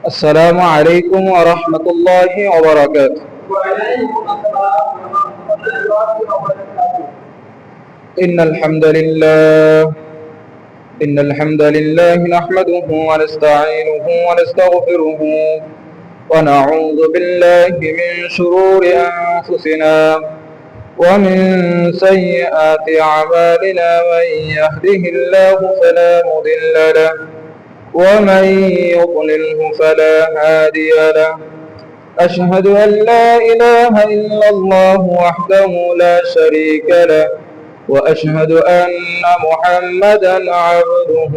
السلام عليكم ورحمة الله وبركاته. إن الحمد لله نحمده ونستعينه ونستغفره ونعوذ بالله من شرور أنفسنا ومن سيئات أعمالنا. من يهده الله فلا مضل له ومن يضلله فلا هادي له. أشهد أن لا إله إلا الله وحده لا شريك له وأشهد أن محمدا عبده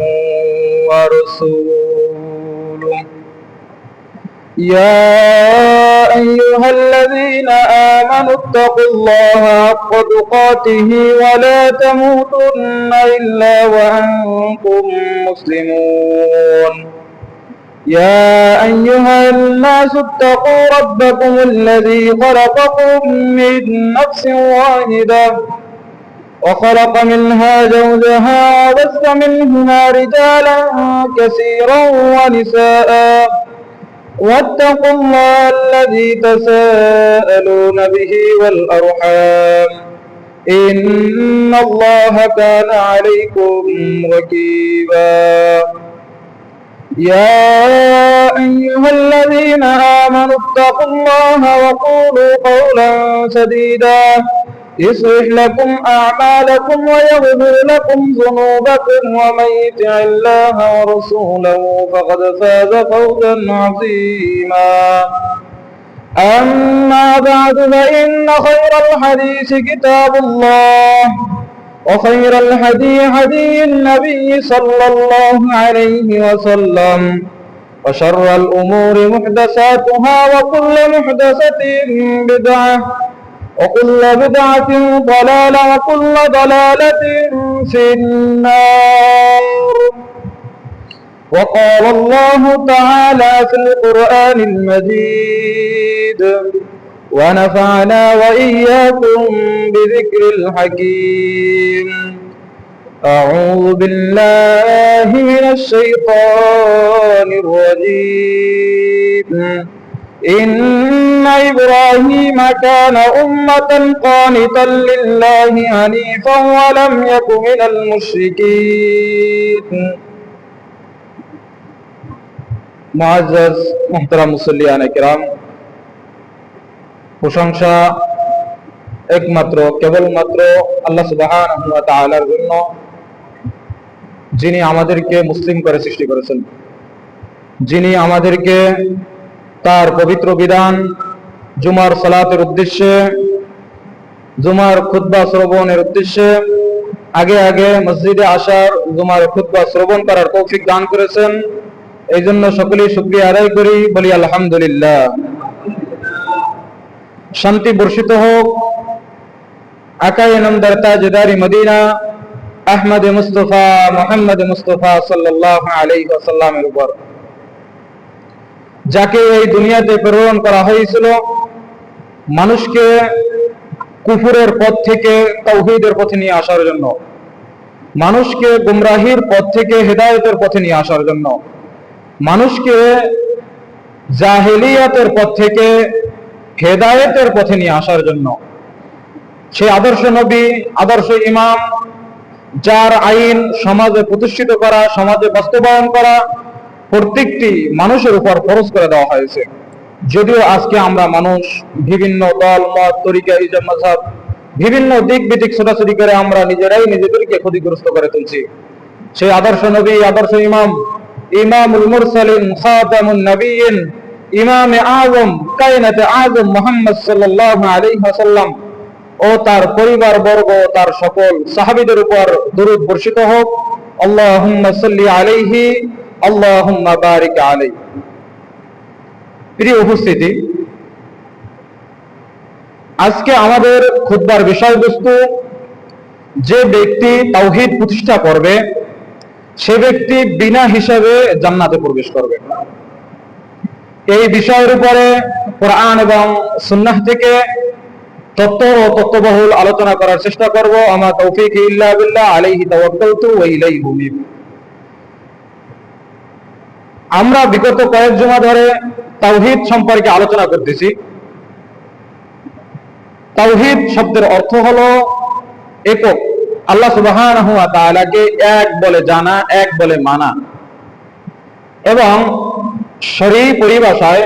ورسوله. يا أيها الذين آمنوا اتقوا الله حق تقاته ولا تموتن إلا وأنتم مسلمون. يا أيها الناس اتقوا ربكم الذي خلقكم من نفس واحدة وخلق منها زوجها وبث منهما رجالا كثيرا ونساء واتقوا الله الذي تساءلون به والأرحام إن الله كان عليكم رقيبا. يا أيها الذين آمنوا اتقوا الله وقولوا قولا سديدا يصلح لكم أعمالكم ويغفر لكم ذنوبكم ومن يطع الله ورسوله فقد فاز فوزا عظيما. أما بعد فإن خير الحديث كتاب الله وخير الهدي هدي النبي صلى الله عليه وسلم وشر الأمور محدثاتها وكل محدثة بدعة وكل بدعة ضلالة وكل ضلالة في النار. وقال الله تعالى في القرآن المجيد ونفعنا وإياكم بذكر الحكيم. أعوذ بالله من الشيطان الرجيم. إن إبراهيم كان أمة قانتا لله حنيفا ولم يك من المشركين. মুআজ্জাজ মুহতারাম মুসল্লিয়ান কিরাম, প্রশংসা একমাত্র কেবলমাত্র আল্লাহ সুবহানাহু ওয়া তাআলার জন্য, যিনি আমাদেরকে মুসলিম করে সৃষ্টি করেছেন, যিনি আমাদেরকে তার পবিত্র বিধান জুমার সালাতের উদ্দেশ্যে, জুমার খুতবা শ্রবণের উদ্দেশ্যে আগে আগে মসজিদে আসার, জুমার খুতবা শ্রবণ করার তৌফিক দান করেছেন। এই জন্য সকলেই শুকরিয়া আদায় করি, বলি আলহামদুলিল্লাহ। শান্তি বর্ষিত হোক আকায়ে নামদার তাজদারি মদিনা আহমদ মুস্তফা মুহাম্মদ মুস্তফা সাল্লাল্লাহু আলাইহি ওয়াসাল্লামের উপর, যাকে এই দুনিয়াতে প্রেরণ করা হয়েছিল মানুষকে কুফরের পথ থেকে তাওহীদের পথে নিয়ে আসার জন্য, মানুষকে গুমরাহির পথ থেকে হেদায়েতের পথে নিয়ে আসার জন্য, মানুষকে জাহেলিয়াতের পথ থেকে হেদায়েতের পথে নিয়ে আসার জন্য। সেই আদর্শ নবী, আদর্শ ইমাম, যার আইন সমাজে প্রতিষ্ঠিত করা, সমাজে বাস্তবায়ন করা প্রত্যেকটি মানুষের উপর ফরজ করে দেওয়া হয়েছে। যদিও আজকে আমরা মানুষ বিভিন্ন দল মত তরিকা ইজম মাযহাব বিভিন্ন দিক বিদিক ছোটাছুটি করে আমরা নিজেরাই নিজেদেরকে ক্ষতিগ্রস্ত করে তুলছি। সেই আদর্শ নবী, আদর্শ ইমাম, ইমামুল মুরসালিন, খাতামুন নবিয়্যিন, ইমামে আযম, কায়নাতে আযম মুহাম্মদ সাল্লাল্লাহু আলাইহি ওয়াসাল্লাম ও তার পরিবার বর্গ, তার সকল সাহাবীদের উপর দরুদ বর্ষিত হোক। আল্লাহুম্মা সাল্লি আলাইহি আল্লাহুম্মা বারিক আলাইহি। প্রিয় উপস্থিতি, আজকে আমাদের খুতবার বিষয়বস্তু, যে ব্যক্তি তাওহীদ প্রতিষ্ঠা করবে সে ব্যক্তি বিনা হিসাবে জান্নাতে প্রবেশ করবে। এই বিষয়ের উপরে কোরআন এবং সুন্নাহ থেকে তত্ত্ব ও তত্ত্ববহুল আলোচনা করার চেষ্টা করব। আমা তাওফীকি ইল্লা বিল্লাহ, আলাইহি তাওয়াক্কালতু ওয়া ইলাইহি উনীব। আমরা বিগত কয়েক জুমা ধরে তাওহীদ সম্পর্কে আলোচনা করতেছি। তাওহীদ শব্দের অর্থ হলো একক, আল্লাহ সুবহানাহু ওয়া তাআলাকে এক বলে জানা, এক বলে মানা। এবং শরঈ পরিভাষায়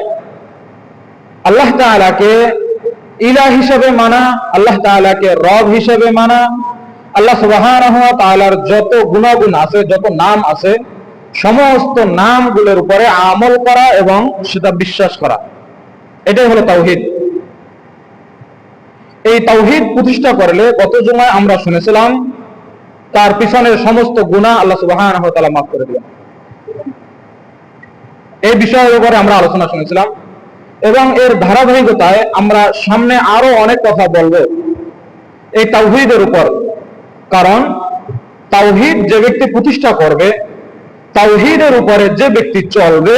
আল্লাহ তাআলাকে ইলাহ হিসেবে মানা, আল্লাহ তাআলাকে রব হিসেবে মানা, আল্লাহ সুবহানাহু ওয়া তাআলার যত গুণাগুণ আছে, যত নাম আছে, সমস্ত নামগুলোর উপরে আমল করা এবং সেটা বিশ্বাস করা, এটাই হলো তাওহীদ। এই তাওহীদ প্রতিষ্ঠা করলে গত জুমায় আমরা শুনেছিলাম তার পিছনের সমস্ত গুনাহ আল্লাহ সুবহানাহু ওয়া তাআলা মাফ করে দিবেন। এই বিষয়ের উপরে আমরা আলোচনা শুনেছিলাম এবং এর ধারাবাহিকতায় আমরা সামনে আরো অনেক কথা বলবো এই তাওহীদের উপর। কারণ তাওহীদ যে ব্যক্তি প্রতিষ্ঠা করবে, তাওহীদের উপরে যে ব্যক্তি চলবে,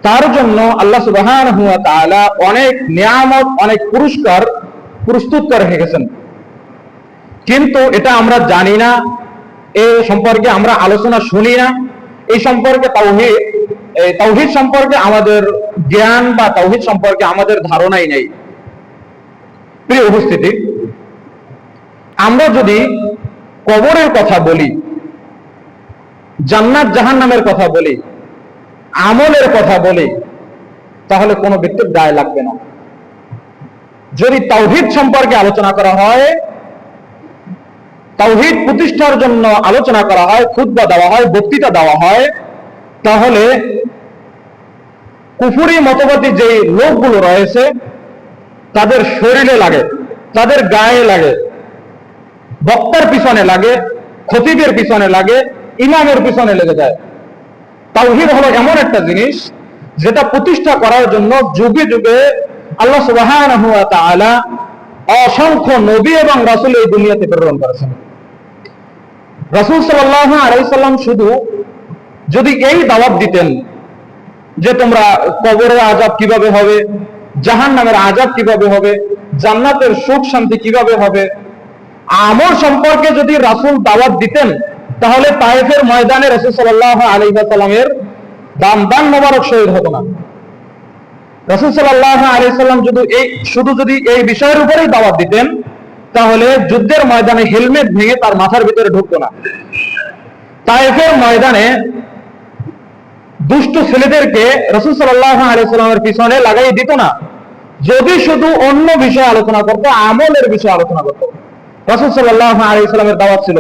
তার জন্য আল্লাহ সুবহানাহু ওয়া তাআলা অনেক নিয়ামত, অনেক পুরস্কার প্রস্তুত করে রেখেছেন। কিন্তু এটা আমরা জানি না, এই সম্পর্কে আমরা আলোচনা শুনি না, এই সম্পর্কে তাওহীদ সম্পর্কে আমাদের জ্ঞান বা তাওহীদ সম্পর্কে আমাদের ধারণাই নেই। প্রিয় উপস্থিতি, আমরা যদি কবরের কথা বলি, জান্নাত জাহান্নামের কথা বলি, আমলের কথা বলি, তাহলে কোনো ব্যক্তির গায়ে লাগবে না। যদি তাওহীদ সম্পর্কে আলোচনা করা হয়, তাওহীদ প্রতিষ্ঠার জন্য আলোচনা করা হয়, খুতবা দেওয়া হয়, বক্তৃতা দেওয়া হয়, তাহলে কুফরি মতবাদী যে লোকগুলো রয়েছে তাদের শরীরে লাগে, তাদের গায়ে লাগে, বক্তার পিছনে লাগে, খতিবের পিছনে লাগে, ইমামের পিছনে লেগে যায়। তাওহীদ হলো এমন একটা জিনিস যেটা প্রতিষ্ঠা করার জন্য যুগে যুগে আল্লাহ সুবহানাহু ওয়া তাআলা অসংখ্য নবী এবং রাসূল এই দুনিয়াতে প্রেরণ করেছেন। রাসূল সাল্লাল্লাহু আলাইহি সাল্লাম শুধু যদি এই দাওয়াত দিতেন যে তোমরা কবরের আযাব কিভাবে হবে, জাহান্নামের আযাব কিভাবে হবে, জান্নাতের সুখ শান্তি কিভাবে হবে, আমল সম্পর্কে যদি রাসূল দাওয়াত দিতেন, তাহলে তায়েফের ময়দানে রাসূল সাল্লাল্লাহু আলাইহি ওয়াসাল্লামের দান মোবারক শহীদ হতো না। রাসূল সাল্লাল্লাহু আলাইহি সাল্লাম যদি এই বিষয়ের উপরেই দাওয়াত দিতেন, তাহলে যুদ্ধের ময়দানে হেলমেট ভেঙে তার মাথার ভিতরে ঢুকতো না। তায়েফের ময়দানে দুষ্ট ছেলেদেরকে রাসূল সাল্লাল্লাহু আলাইহি সাল্লামের পিছনে লাগাই দিত না, যদি শুধু অন্য বিষয়ে আলোচনা করতো, আমলের বিষয়ে আলোচনা করতো। রাসূল সাল্লাল্লাহু আলাইহি সাল্লামের দাওয়াত ছিল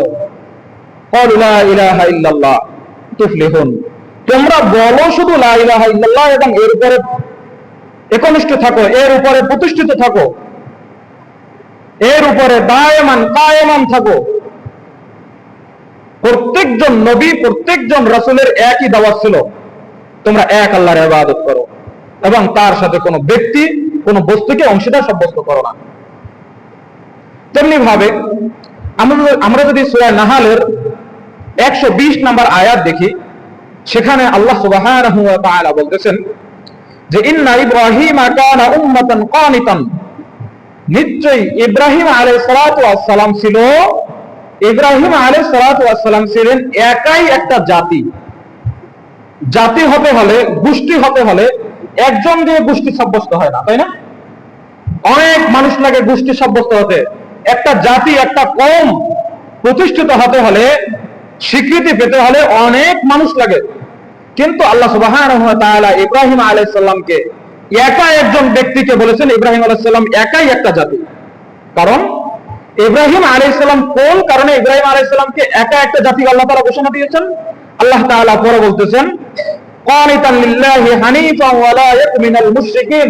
ক্বালু লা ইলাহা ইল্লাল্লাহ তুফলিহুন, তোমরা বলো শুধু লা ইলাহা ইল্লাল্লাহ এবং এর উপরে একনিষ্ঠ থাকো, এর উপরে প্রতিষ্ঠিত থাকো, এর উপরে দায়মান কায়েমান থাকো। প্রত্যেকজন নবী, প্রত্যেকজন রাসূলের একই দাওয়াত ছিল, তোমরা এক আল্লাহর ইবাদত করো এবং তার সাথে কোনো ব্যক্তি, কোনো বস্তুকে অংশীদার সাব্যস্ত করো না। তেমনি ভাবে আমরা যদি সূরা নাহালের 120 নম্বর আয়াত দেখি, সেখানে আল্লাহ সুবহানাহু ওয়া তাআলা বলতেছেন যে ইন্না ইব্রাহিমা কানা উম্মাতান কানিতান, নিশ্চয়ই ইব্রাহিম আলাইহিস সালাতু ওয়াস সালাম ছিল, ইব্রাহিম আলাইহিস সালাতু ওয়াস সালাম ছিলেন একাই একটা জাতি। জাতি হতে হলে, গোষ্ঠী হতে হলে একজন দিয়ে গোষ্ঠী সাব্যস্ত হয় না, তাই না? অনেক মানুষ লাগে গোষ্ঠী সাব্যস্ত হতে। একটা জাতি, একটা কওম প্রতিষ্ঠিত হতে হলে, স্বীকৃতি পেতে হলে অনেক মানুষ লাগে। কিন্তু আল্লাহ সুবহানাহু ওয়া তাআলা ইব্রাহিম আলাইহিস সালামকে একা একজন ব্যক্তিকে বলেছেন ইব্রাহিম আলাইহিস সালাম একাই একটা জাতি। কারণ ইব্রাহিম আলাইহিস সালাম কোন কারণে ইব্রাহিম আলাইহিস সালামকে একা একটা জাতি আল্লাহ তাআলা ঘোষণা দিয়েছেন? আল্লাহ তাআলা পরে বলতেছেন কানিতান লিল্লাহি হানিফান ওয়া লা ইয়াকু মিনাল মুশরিকিন,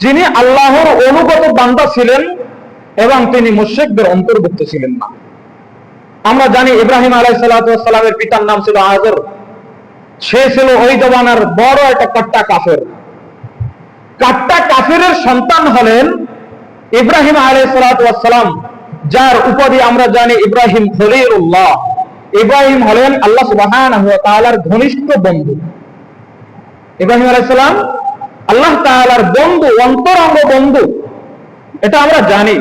যিনি আল্লাহর অনুগত বান্দা ছিলেন এবং তিনি মুশরিকদের অন্তর্ভুক্ত ছিলেন না। আমরা জানি ইব্রাহিম আলাইহিস সালাতু ওয়াস সালামের পিতার নাম ছিল আযর। সে ছিল ওই জমানার বড় একটা কাট্টা কাফের। কাট্টা কাফেরের সন্তান হলেন ইব্রাহিম আলাইহিস সালাতু ওয়াস সালাম, যার উপাধি আমরা জানি ইব্রাহিম খলিলুল্লাহ। ইব্রাহিম হলেন আল্লাহ সুবহানাহু ওয়া তাআলার ঘনিষ্ঠ বন্ধু। ইব্রাহিম আলাইহিস সালাম আল্লাহ তাআলার বন্ধু, অন্তরঙ্গ বন্ধু, এটা আমরা জানি।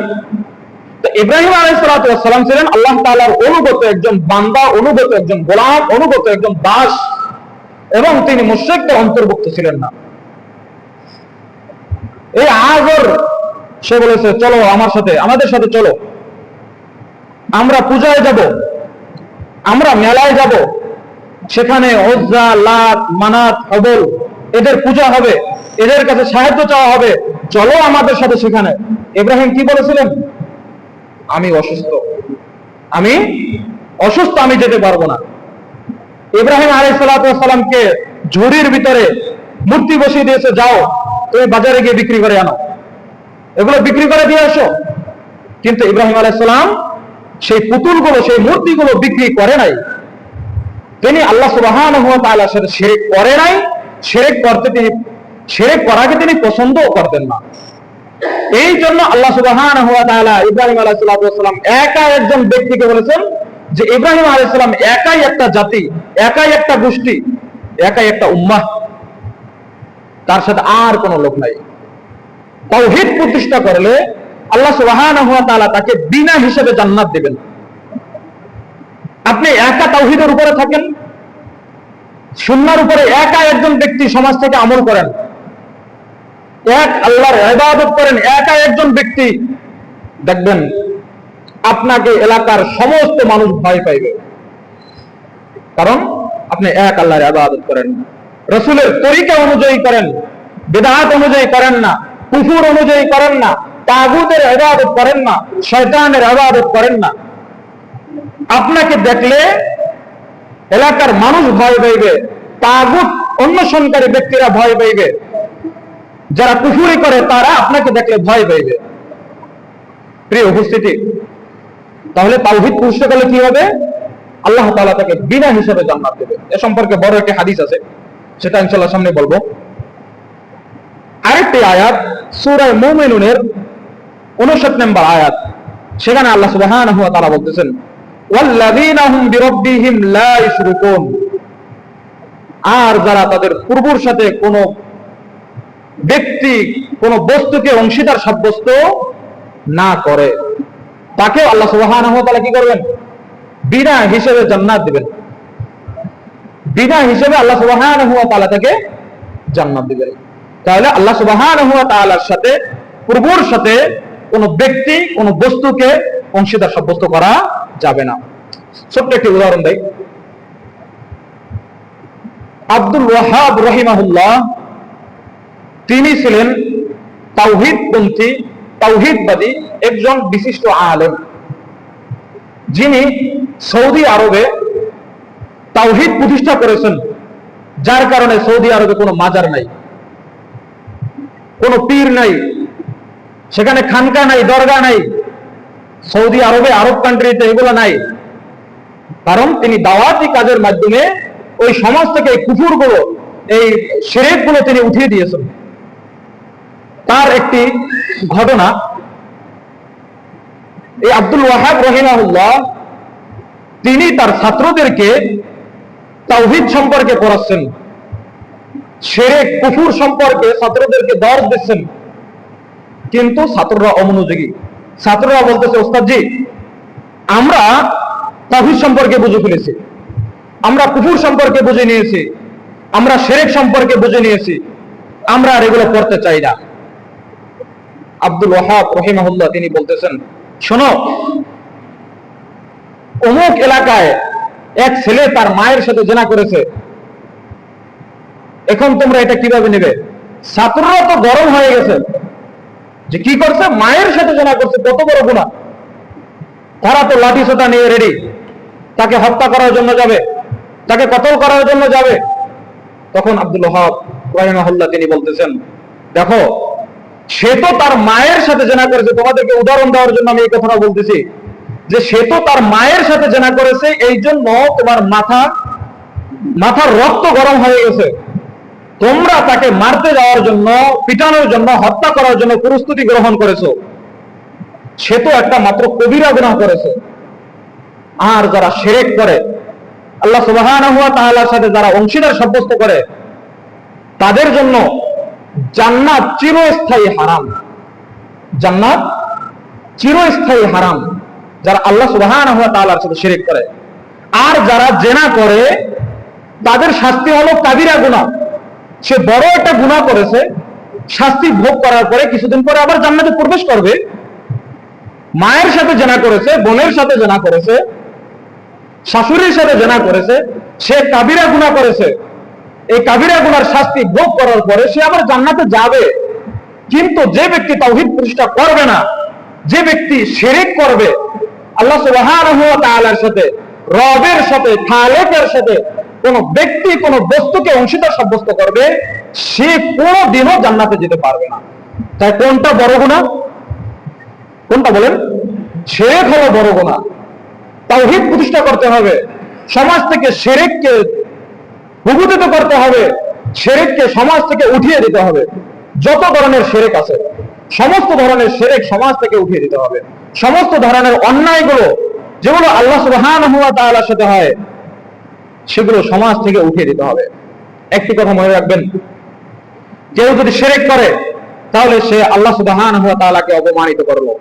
তো ইব্রাহিম আলাইহিস সালাম ছিলেন আল্লাহ তাআলার অনুগত একজন বান্দা, অনুগত একজন গোলাম, অনুগত একজন দাস, এবং তিনি মুশরিকদের অন্তর্ভুক্ত ছিলেন না। এই আগর সে বলেছে, চলো আমার সাথে, আমাদের সাথে চলো, আমরা পূজায় যাব, আমরা মেলায় যাব, সেখানে উজ্জা, লাত, মানাত, হবল এদের পূজা হবে, এদের কাছে সাহায্য চাওয়া হবে, চলো আমাদের সাথে সেখানে। ইব্রাহিম কি বলেছিলেন? আমি অসুস্থ, আমি অসুস্থ, আমি যেতে পারবো না। ইব্রাহিম আলাইহিস সালামকে ঝুড়ির ভিতরে মূর্তি বসিয়ে দিয়েছে, যাও তুমি বাজারে গিয়ে বিক্রি করে আনো, এগুলো বিক্রি করে দিয়ে আসো। কিন্তু ইব্রাহিম আলাইহিস সালাম সেই পুতুলগুলো, সেই মূর্তিগুলো বিক্রি করে নাই। তিনি আল্লাহ সুবহানাহু ওয়া তাআলার সাথে শিরক করে নাই। শিরক করাকে তিনি পছন্দও করতেন না। এই জন্য আল্লাহ সুবহানাহু ওয়া তাআলা ইব্রাহিম আলাইহিস সালাম একা একজন ব্যক্তিকে বলেছেন যে ইব্রাহিম আলাইহিস সালাম একাই একটা জাতি, একাই একটা গোষ্ঠী, একাই একটা উম্মাহ, তার সাথে আর কোনো লোক নাই। তাওহীদ প্রতিষ্ঠা করলে আল্লাহ সুবহানাহু ওয়া তাআলা তাকে বিনা হিসেবে জান্নাত দিবেন। আপনি একা তাওহীদের উপরে থাকেন, সুন্নাহর উপরে একা একজন ব্যক্তি সমাজ থেকে আমল করেন, এক আল্লাহর ইবাদত করেন একা একজন ব্যক্তি, দেখবেন আপনাকে এলাকার সমস্ত মানুষ ভয় পাইবে। কারণ আপনি এক আল্লাহর ইবাদত করেন, রাসূলের তরিকা অনুযায়ী করেন, বিদআত অনুযায়ী করেন না, কুফর অনুযায়ী করেন না, তাগুতের ইবাদত করেন না, শয়তানের ইবাদত করেন না। আপনাকে দেখলে এলাকার মানুষ ভয় পাইবে, তাগুত অন্বেষণকারী ব্যক্তিরা ভয় পাইবে, যারা কুফরি করে তারা আপনাকে দেখলে ভয় পাইবে। প্রিয় উপস্থিতি, তাহলে তাওহীদ প্রতিষ্ঠা করলে কি হবে? আল্লাহ তাআলা তাকে বিনা হিসাবে জান্নাত দেবে। এ সম্পর্কে বড় একটি হাদিস আছে, সেটা ইনশাআল্লাহ সামনে বলবো। আরেকটি আয়াত সূরা মুমিনুনের 59 নম্বর আয়াত, সেখানে আল্লাহ সুবহানাহু ওয়া তাআলা বলতেছেন, ওয়াল্লাযীনা হুম বিরাব্বিহিম লা ইশরিকুন, আর যারা তাদের পূর্বর সাথে কোনো ব্যক্তি, কোনো বস্তুকে অংশীদার সাব্যস্ত না করে, তাকে আল্লাহ সুবহানাহু ওয়া তাআলা কি করবেন? বিনা হিসেবে জান্নাত দিবেন। বিনা হিসেবে আল্লাহ সুবহানাহু ওয়া তাআলা তাকে জান্নাত দিবেন। তাহলে আল্লাহ সুবহানাহু ওয়া তাআলার সাথে, পূর্বর সাথে কোনো ব্যক্তি, কোনো বস্তুকে অংশীদার সাব্যস্ত করা যাবে না। ছোট্ট একটি উদাহরণ দেই। আব্দুল ওয়াহাব রাহিমাহুল্লাহ, তিনি ছিলেন তাওহীদপন্থী, তাওহীদবাদী একজন বিশিষ্ট আলেম, যিনি সৌদি আরবে তাওহীদ প্রতিষ্ঠা করেছেন, যার কারণে সৌদি আরবে কোনো মাজার নাই, কোনো পীর নাই, সেখানে খানকা নাই, দরগা নাই। সৌদি আরবে, আরব কান্ট্রিতে এগুলো নাই। কারণ তিনি দাওয়াতি কাজের মাধ্যমে ওই সমাজ থেকে এই কুফরগুলো, এই শিরকগুলো তিনি উঠিয়ে দিয়েছেন। তার একটি ঘটনা, এই আব্দুল ওয়াহাব রাহিমাহুল্লাহ তিনি তার ছাত্রদেরকে তাওহীদ সম্পর্কে পড়াচ্ছেন, শিরক কুফর সম্পর্কে ছাত্রদেরকে দর্শ দিচ্ছেন, কিন্তু ছাত্ররা অমনোযোগী। ছাত্ররা বলতেছে, ওস্তাদ জি, আমরা তাওহীদ সম্পর্কে বুঝে ফেলেছি, আমরা কুফর সম্পর্কে বুঝে নিয়েছি, আমরা শিরক সম্পর্কে বুঝে নিয়েছি, আমরা আর এগুলো পড়তে চাই না। আব্দুল ওয়াহাব রাহিমাহুল্লাহ তিনি বলতেছেন, শোনো, অমুক এলাকায় এক ছেলে তার মায়ের সাথে জিনা করেছে, এখন তোমরা এটা কিভাবে নেবে? ছাত্ররা তো গরম হয়ে গেছে যে কি করছে, মায়ের সাথে জিনা করছে, কত বড় গুনাহ। তারা তো লাঠি সোটা নিয়ে রেডি, তাকে হত্যা করার জন্য যাবে, তাকে কতল করার জন্য যাবে। তখন আব্দুল ওয়াহাব রাহিমাহুল্লাহ তিনি বলতেছেন, দেখো, সে তো তার মায়ের সাথে জিনা করেছে। তোমাদেরকে উদাহরণ দেওয়ার জন্য আমি এই কথাটা বলতেছি যে সে তো তার মায়ের সাথে জিনা করেছে, এই জন্য তোমার মাথার রক্ত গরম হয়ে গেছে। তোমরা তাকে মারতে যাওয়ার জন্য, পিটানোর জন্য, হত্যা করার জন্য প্রস্তুতি গ্রহণ করেছো। সে তো একটা মাত্র কবিরা গুনাহ করেছে। আর যারা শিরক করে, আল্লাহ সুবহানাহু ওয়া তাআলার সাথে যারা অংশীদার সাব্যস্ত করে, তাদের জন্য জান্নাত চিরস্থায়ী হারাম। জান্নাত চিরস্থায়ী হারাম, যারা আল্লাহ সুবহানাহু ওয়া তাআলার সাথে শিরক করে। আর যারা জেনা করে তাদের শাস্তি হলো কাবিরা গুনাহ। সে বড় একটা গুনাহ করেছে, শাস্তি ভোগ করার পরে কিছুদিন পরে আবার জান্নাতে প্রবেশ করবে। মায়ের সাথে জেনা করেছে, বোনের সাথে জেনা করেছে, শাশুড়ির সাথে জেনা করেছে, সে কাবিরা গুনাহ করেছে। এই কাবিরা গুনার শাস্তি ভোগ করার পরে সে আবার জান্নাতে যাবে। কিন্তু যে ব্যক্তি তাওহীদ প্রতিষ্ঠা করবে না, যে ব্যক্তি শিরক করবে, আল্লাহ সুবহানাহু ওয়া তাআলার সাথে, রবের সাথে, খালেকের সাথে কোন ব্যক্তি কোন বস্তুকে অংশীদার সাব্যস্ত করবে, সে কোনোদিনও জান্নাতে যেতে পারবে না। তাই কোনটা বড় গুনাহ? কোনটা বলেন? শিরক হলো বড় গুনাহ। তাওহীদ প্রতিষ্ঠা করতে হবে, সমাজ থেকে শিরককে বিভূতিত করতে হবে, শিরককে সমাজ থেকে উঠিয়ে দিতে হবে। যত ধরনের শিরক আছে সমস্ত ধরনের শিরক সমাজ থেকে উঠিয়ে দিতে হবে। সমস্ত ধরনের অন্যায়গুলো যেগুলো আল্লাহ সুবহানাহু ওয়া তাআলার সাথে হয় সেগুলো সমাজ থেকে উঠিয়ে দিতে হবে। একটি কথা মনে রাখবেন, কেউ যদি শিরক করে তাহলে সে আল্লাহ সুবহানাহু ওয়া তাআলাকে অপমানিত করলো।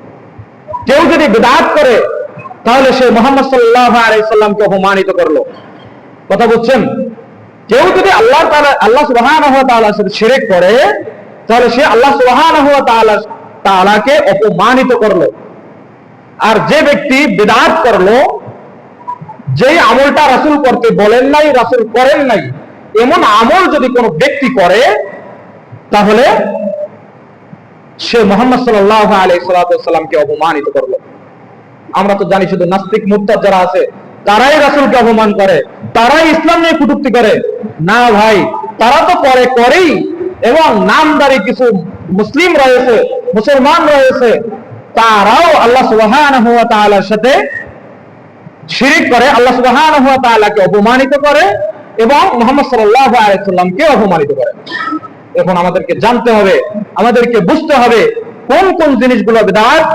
কেউ যদি বিদআত করে তাহলে সে মুহাম্মদ সাল্লাল্লাহু আলাইহি সাল্লামকে অপমানিত করলো। কথা বুঝছেন? কেউ যদি আল্লাহ সুবহানাহু ওয়া তাআলার সাথে শিরক করে তাহলে সে আল্লাহ সুবহানাহু ওয়া তাআলাকে অপমানিত করলো। আর যে ব্যক্তি বিদআত করলো, যেই আমলটা রাসূল করতে বলেন নাই, রাসূল করেন নাই, এমন আমল যদি কোনো ব্যক্তি করে তাহলে সে মুহাম্মদ সাল্লাল্লাহু আলাইহি সাল্লামকে অপমানিত করলো। আমরা তো জানি শুধু নাস্তিক মুরতাদ যারা আছে তারাই রাসূলকে অপমান করে, তারাই ইসলাম নিয়ে কটূক্তি করে। না ভাই, তারা তো করেই, এবং নামদারি কিছু মুসলিম রয়েছে, মুসলমান রয়েছে, তারাও আল্লাহ সুবহানাহু ওয়া তাআলার সাথে শিরক করে, আল্লাহ সুবহানাহু ওয়া তাআলাকে অপমানিত করে এবং মুহাম্মদ সাল্লাল্লাহু আলাইহি সাল্লামকে অপমানিত করে। এখন আমাদেরকে জানতে হবে, আমাদেরকে বুঝতে হবে কোন কোন জিনিসগুলো বিদআত,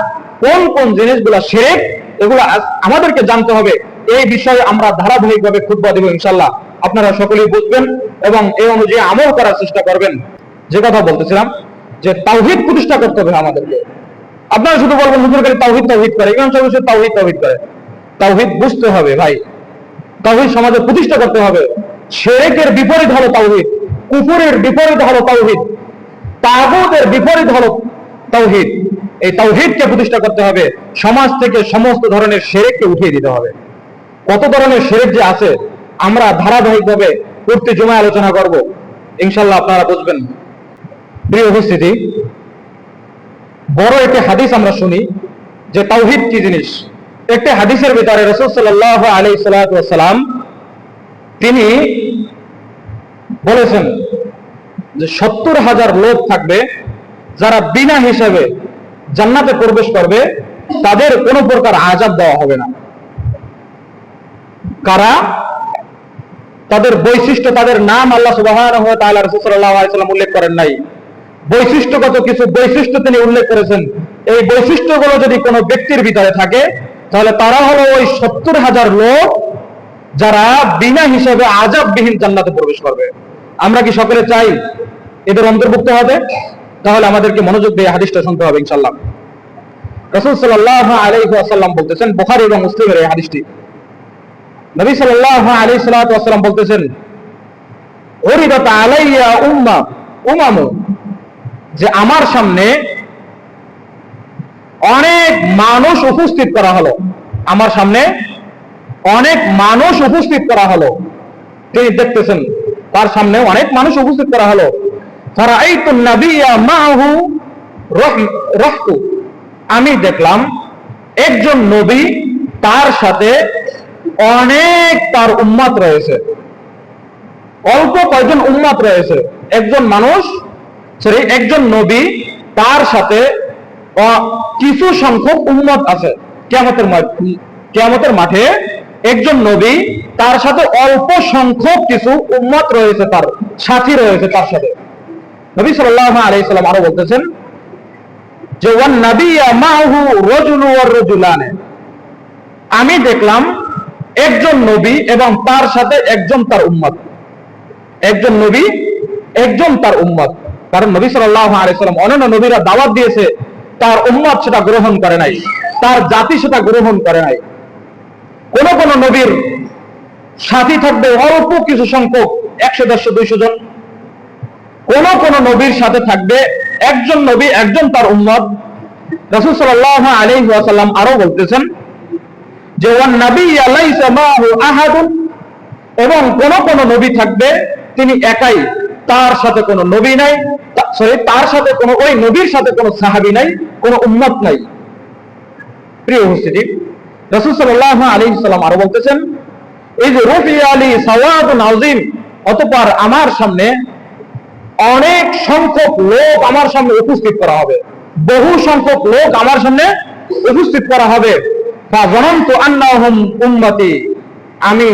কোন কোন জিনিসগুলো শিরক, এগুলো আমাদেরকে জানতে হবে। এই বিষয়ে আমরা ধারাবাহিকভাবে খুতবা দেব ইনশাআল্লাহ। আপনারা সকলেই বুঝবেন এবং এই অনুযায়ী আমল করার চেষ্টা করবেন। যে কথা বলতেছিলাম যে তাওহীদ প্রতিষ্ঠা করতে হবে আমাদেরকে। আপনারা শুধু বলবেন হুজুর খালি তাওহীদ তাওহীদ করে, ইমাম সাহেব শুধু তাওহীদ তাওহীদ করে। তাওহীদ বুঝতে হবে ভাই, তাওহীদ সমাজে প্রতিষ্ঠা করতে হবে। শিরকের বিপরীত হলো তাওহীদ, কুফরের বিপরীত হলো তাওহীদ, তাগুতের বিপরীত হলো তাওহীদ। এই তাওহীদকে প্রতিষ্ঠা করতে হবে, সমাজ থেকে সমস্ত ধরনের শিরককে উঠিয়ে দিতে হবে। কত ধরনের শিরক যে আছে আমরা ধারাবাহিকভাবে প্রতি জুমায় আলোচনা করব ইনশাআল্লাহ, আপনারা বুঝবেন। প্রিয় উপস্থিতি, বড় একটি হাদিস আমরা শুনি যে তাওহীদ কি জিনিস। একটি হাদিসের ভিতরে রাসূল সাল্লাল্লাহু আলাইহি সাল্লাম তিনি বলেছেন যে 70,000 লোক থাকবে যারা বিনা হিসাবে জান্নাতে প্রবেশ করবে, তাদের কোনো প্রকার আযাব দেওয়া হবে না। কারা? তাদের বৈশিষ্ট্য, তাদের নাম আল্লাহ সুবহানাহু ওয়া তাআলা রাসূল সাল্লাল্লাহু আলাইহি সাল্লাম উল্লেখ করেন নাই। বৈশিষ্ট্যগত কিছু বৈশিষ্ট্য তিনি উল্লেখ করেছেন। এই বৈশিষ্ট্যগুলো যদি কোনো ব্যক্তির ভিতরে থাকে তাহলে তারা হলো ওই 70,000 লোক যারা বিনা হিসাবে আযাববিহীন জান্নাতে প্রবেশ করবে। আমরা কি সকলে চাই এদের অন্তর্ভুক্ত হবে? তাহলে আমাদেরকে মনোযোগ দিয়ে হাদিসটা শুনতে হবে ইনশাআল্লাহ। রাসূল সাল্লাল্লাহু আলাইহি ওয়াসাল্লাম বলতেছেন, বুখারী এবং মুসলিমের এই হাদিসটি, নবী সাল্লাল্লাহু আলাইহি ওয়াসাল্লাম বলতেছেন, উরিদাত আলাইয়া উমামু, যে আমার সামনে অনেক মানুষ উপস্থিত করা হলো, আমার সামনে অনেক মানুষ উপস্থিত করা হলো। তিনি দেখতেছেন তার সামনে অনেক মানুষ উপস্থিত করা হলো। ফারাআইতুন নাবিয়্যা মাআহু রাহতু, আমি দেখলাম একজন নবী, তার সাথে অনেক তার উম্মত রয়েছে। অল্প কয়েকজন উম্মত রয়েছে, একজন মানুষ, একজন নবী, তার সাথে কিছু সংখ্যক উম্মত আছে। কিয়ামতের মাঠে একজন নবী, তার সাথে অল্প সংখ্যক কিছু উম্মত রয়েছে, তার সাথী রয়েছে তার সাথে। নবী সাল্লাল্লাহু আলাইহি সাল্লাম আরো বলতেছেন যে ওয়ান নাবিয়্যা মাআহু রাজুলু ওয়া রাজুলান, আমি দেখলাম একজন নবী এবং তার সাথে একজন তার উম্মত। একজন নবী, একজন তার উম্মত। কারণ নবী সাল্লাল্লাহু আলাইহি সাল্লাম অন্যান্য নবীরা দাওয়াত দিয়েছে তার উম্মত সেটা গ্রহণ করে নাই, তার জাতি সেটা গ্রহণ করে নাই। কোন কোন নবীর সাথী থাকবে অল্প কিছু সংখ্যক, 100, 150, 200 জন। কোন কোন নবীর সাথে থাকবে একজন নবী, একজন তার উম্মত। রাসূল সাল্লাল্লাহু আলাইহি ওয়াসাল্লাম আরো বলতেছেন যে ওয়ান নাবিয়্যু লাইসা মাহু আহাদুন, এবং কোন কোন নবী থাকবে তিনি একাই, তার সাথে কোনো নবী নাই, তার সাথে কোনো, ওই নবীর সাথে কোনো সাহাবী নাই, কোনো উম্মত নাই। প্রিয় উপস্থিতি, রাসূল সাল্লাল্লাহু আলাইহি ওয়াসাল্লাম আরো বলতেছেন এই যে রফিয়া আলী সাওয়াদুন আযীম, অতঃপর আমার সামনে অনেক সংখ্যক লোক আমার সামনে উপস্থিত করা হবে, বহু সংখ্যক লোক আমার সামনে উপস্থিত করা হবে। ফাযানানতু আন্নাহুম উম্মতি, আমি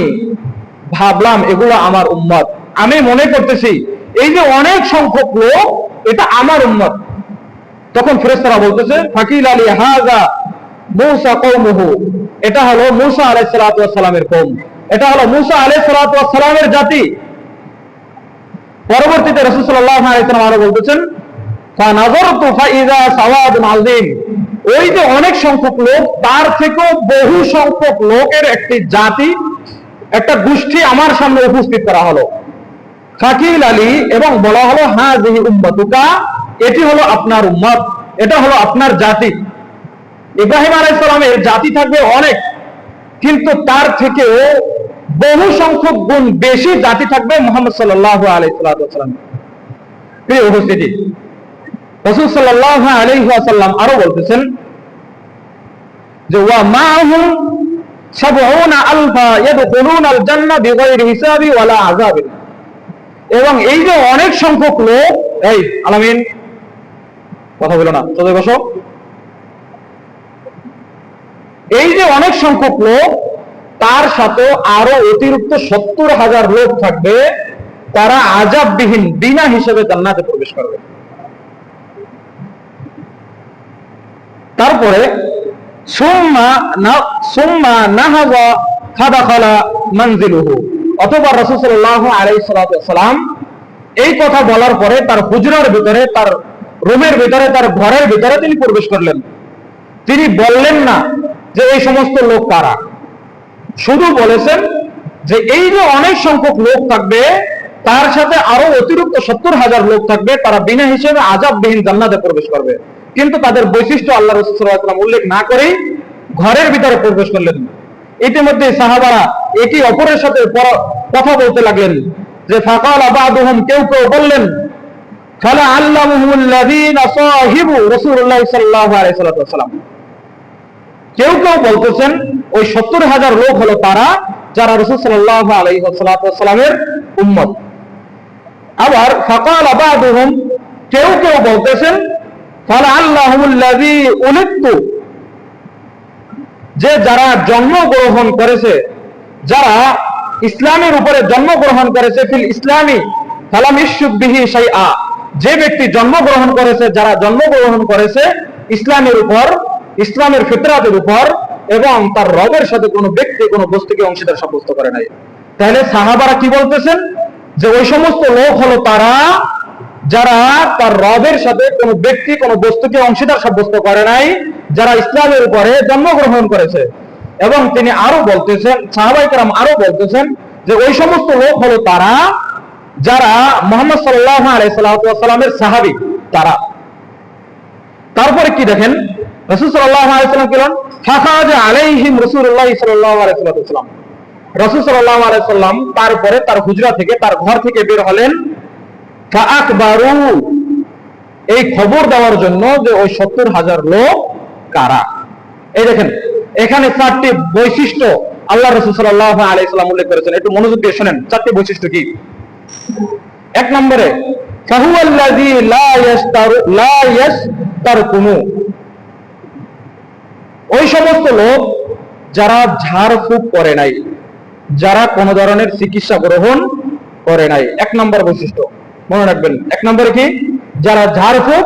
ভাবলাম এগুলো আমার উম্মত, আমি মনে করতেছি এই যে অনেক সংখ্যক লোক এটা আমার উম্মত। তখন ফেরেশতারা বলতেছে ফাকিল আলী হাযা মূসা কওমুহু, এটা হলো মূসা আলাইহিস সালাতু ওয়াস সালামের কওম, এটা হলো মূসা আলাইহিস সালাতু ওয়াস সালামের জাতি। পরবর্তীতে রাসূল সাল্লাল্লাহু আলাইহি ওয়াসাল্লাম আরো বলতেছেন ফানাযারতু ফাইযা সাওয়াদুন আযীম, ওই যে অনেক সংখ্যক লোক তার থেকেও বহু সংখ্যক লোকের একটি জাতি, একটা গোষ্ঠী আমার সামনে উপস্থিত করা হলো। ফাকিল আলী, এবং বলা হলো হাযিহি উম্মাতুকা, এটি হলো আপনার উম্মত, এটা হলো আপনার জাতি। ইব্রাহিম আলাইহিস সালামের জাতি থাকবে অনেক, কিন্তু তার থেকেও বহু সংখ্যক গুণ বেশি জাতি থাকবে মুহাম্মদ সাল্লাল্লাহু আলাইহি ওয়াসাল্লাম। প্রিয় উপস্থিতি, রাসূল সাল্লাল্লাহু আলাইহি ওয়াসাল্লাম আরো বলতেছেন যে ওয়া মাহুম 70,000 ইয়াদখুলুনাল জান্নাহ বিগাইরি হিসাবি ওয়ালা আযাব, এবং এই যে অনেক সংখ্যক লোক, এই আলামিন কথা বলো না, চলে বসো, এই যে অনেক সংখ্যক লোক, তার সাথে আরো অতিরিক্ত 70,000 লোক থাকবে, তারা আযাববিহীন বিনা হিসেবে জান্নাতে প্রবেশ করবে। তারপরে সুম্মা নাহাযা ফাদাখালা মানজিলুহু, অথবা রাসূল সাল্লাল্লাহু আলাইহি ওয়াসাল্লাম এই কথা বলার পরে তার হুজরার ভিতরে, তার রুমের ভিতরে, তার ঘরের ভিতরে তিনি প্রবেশ করলেন। তিনি বললেন না যে এই সমস্ত লোক কারা, শুধু বলেছেন যে এই যে অনেক সংখ্যক লোক থাকবে, তার সাথে আরো অতিরিক্ত 70,000 লোক থাকবে, তারা বিনা হিসেবে আযাববিহীন জান্নাতে প্রবেশ করবে। কিন্তু তাদের বৈশিষ্ট্য আল্লাহ রাসূল সাল্লাল্লাহু আলাইহি ওয়াসাল্লাম উল্লেখ না করেই ঘরের ভিতরে প্রবেশ করলেন। ইতিমধ্যে সাহাবারা একে অপরের সাথে কথা বলতে লাগলেন যে ফাকালা বাদুহুম, কেউ কেউ বললেন ফালা আল্লামুহুল্লাযীনা সাহিবু রাসূলুল্লাহ সাল্লাল্লাহু আলাইহি ওয়াসাল্লাম, কেউ কেউ বলতেছেন ওই 70,000 লোক হলো তারা যারা রাসূল সাল্লাল্লাহু আলাইহি ওয়াসাল্লামের উম্মত। আবার ফাকালা বাদুহুম, কেউ কেউ বলতেছেন ফালা আল্লাহুল্লাযী উলিদতু, যে যারা জন্মগ্রহণ করেছে, যারা ইসলামের উপরে জন্মগ্রহণ করেছে, ফিল ইসলামি ফালাম ইশরিক বিহি শাইআ, যে ব্যক্তি জন্মগ্রহণ করেছে, যারা জন্মগ্রহণ করেছে ইসলামের উপর, ইসলামের ফিতরাতের উপর, এবং তার রবের সাথে কোনো ব্যক্তি কোনো বস্তুকে অংশীদার সাব্যস্ত করে নাই। তাহলে সাহাবারা কি বলতেছেন যে ওই সমস্ত লোক হলো তারা যারা তার রবের সাথে কোনো ব্যক্তি কোনো বস্তুকে অংশীদার সাব্যস্ত করে নাই, যারা ইসলামের উপরে জন্মগ্রহণ করেছে। এবং তিনি আরো বলতেছেন, সাহাবায়ে কেরাম আরো বলতেছেন যে ওই সমস্ত লোক হলো তারা যারা মুহাম্মদ সাল্লাল্লাহু আলাইহি ওয়াসাল্লামের সাহাবী, তারা। তারপরে কি দেখেন, রাসূল সাল্লাল্লাহু আলাইহি ওয়াসাল্লাম কি বলেন, ফাখাজা আলাইহিম রাসূলুল্লাহ সাল্লাল্লাহু আলাইহি ওয়াসাল্লাম, রাসূল সাল্লাল্লাহু আলাইহি ওয়াসাল্লাম তারপরে তার হুজরা থেকে, তার ঘর থেকে বের হলেন, ফাআকবারু, এই খবর দেওয়ার জন্য যে ওই 70,000 লোক কারা। এই দেখেন এখানে 4টি বৈশিষ্ট্য আল্লাহ রাসূল সাল্লাল্লাহু আলাইহি ওয়াসাল্লাম উল্লেখ করেছেন, একটু মনোযোগ দিয়ে শুনেন 4টি বৈশিষ্ট্য কি। এক নম্বরে ফাহুয়াল্লাযী লা ইয়াস্তারকুনু, ওই সমস্ত লোক যারা ঝাড়ফুঁক করে নাই, যারা কোন ধরনের চিকিৎসা গ্রহণ করে নাই। এক নম্বর বৈশিষ্ট্য মনে রাখবেন। এক নম্বরে কি, যারা ঝাড়ফুঁক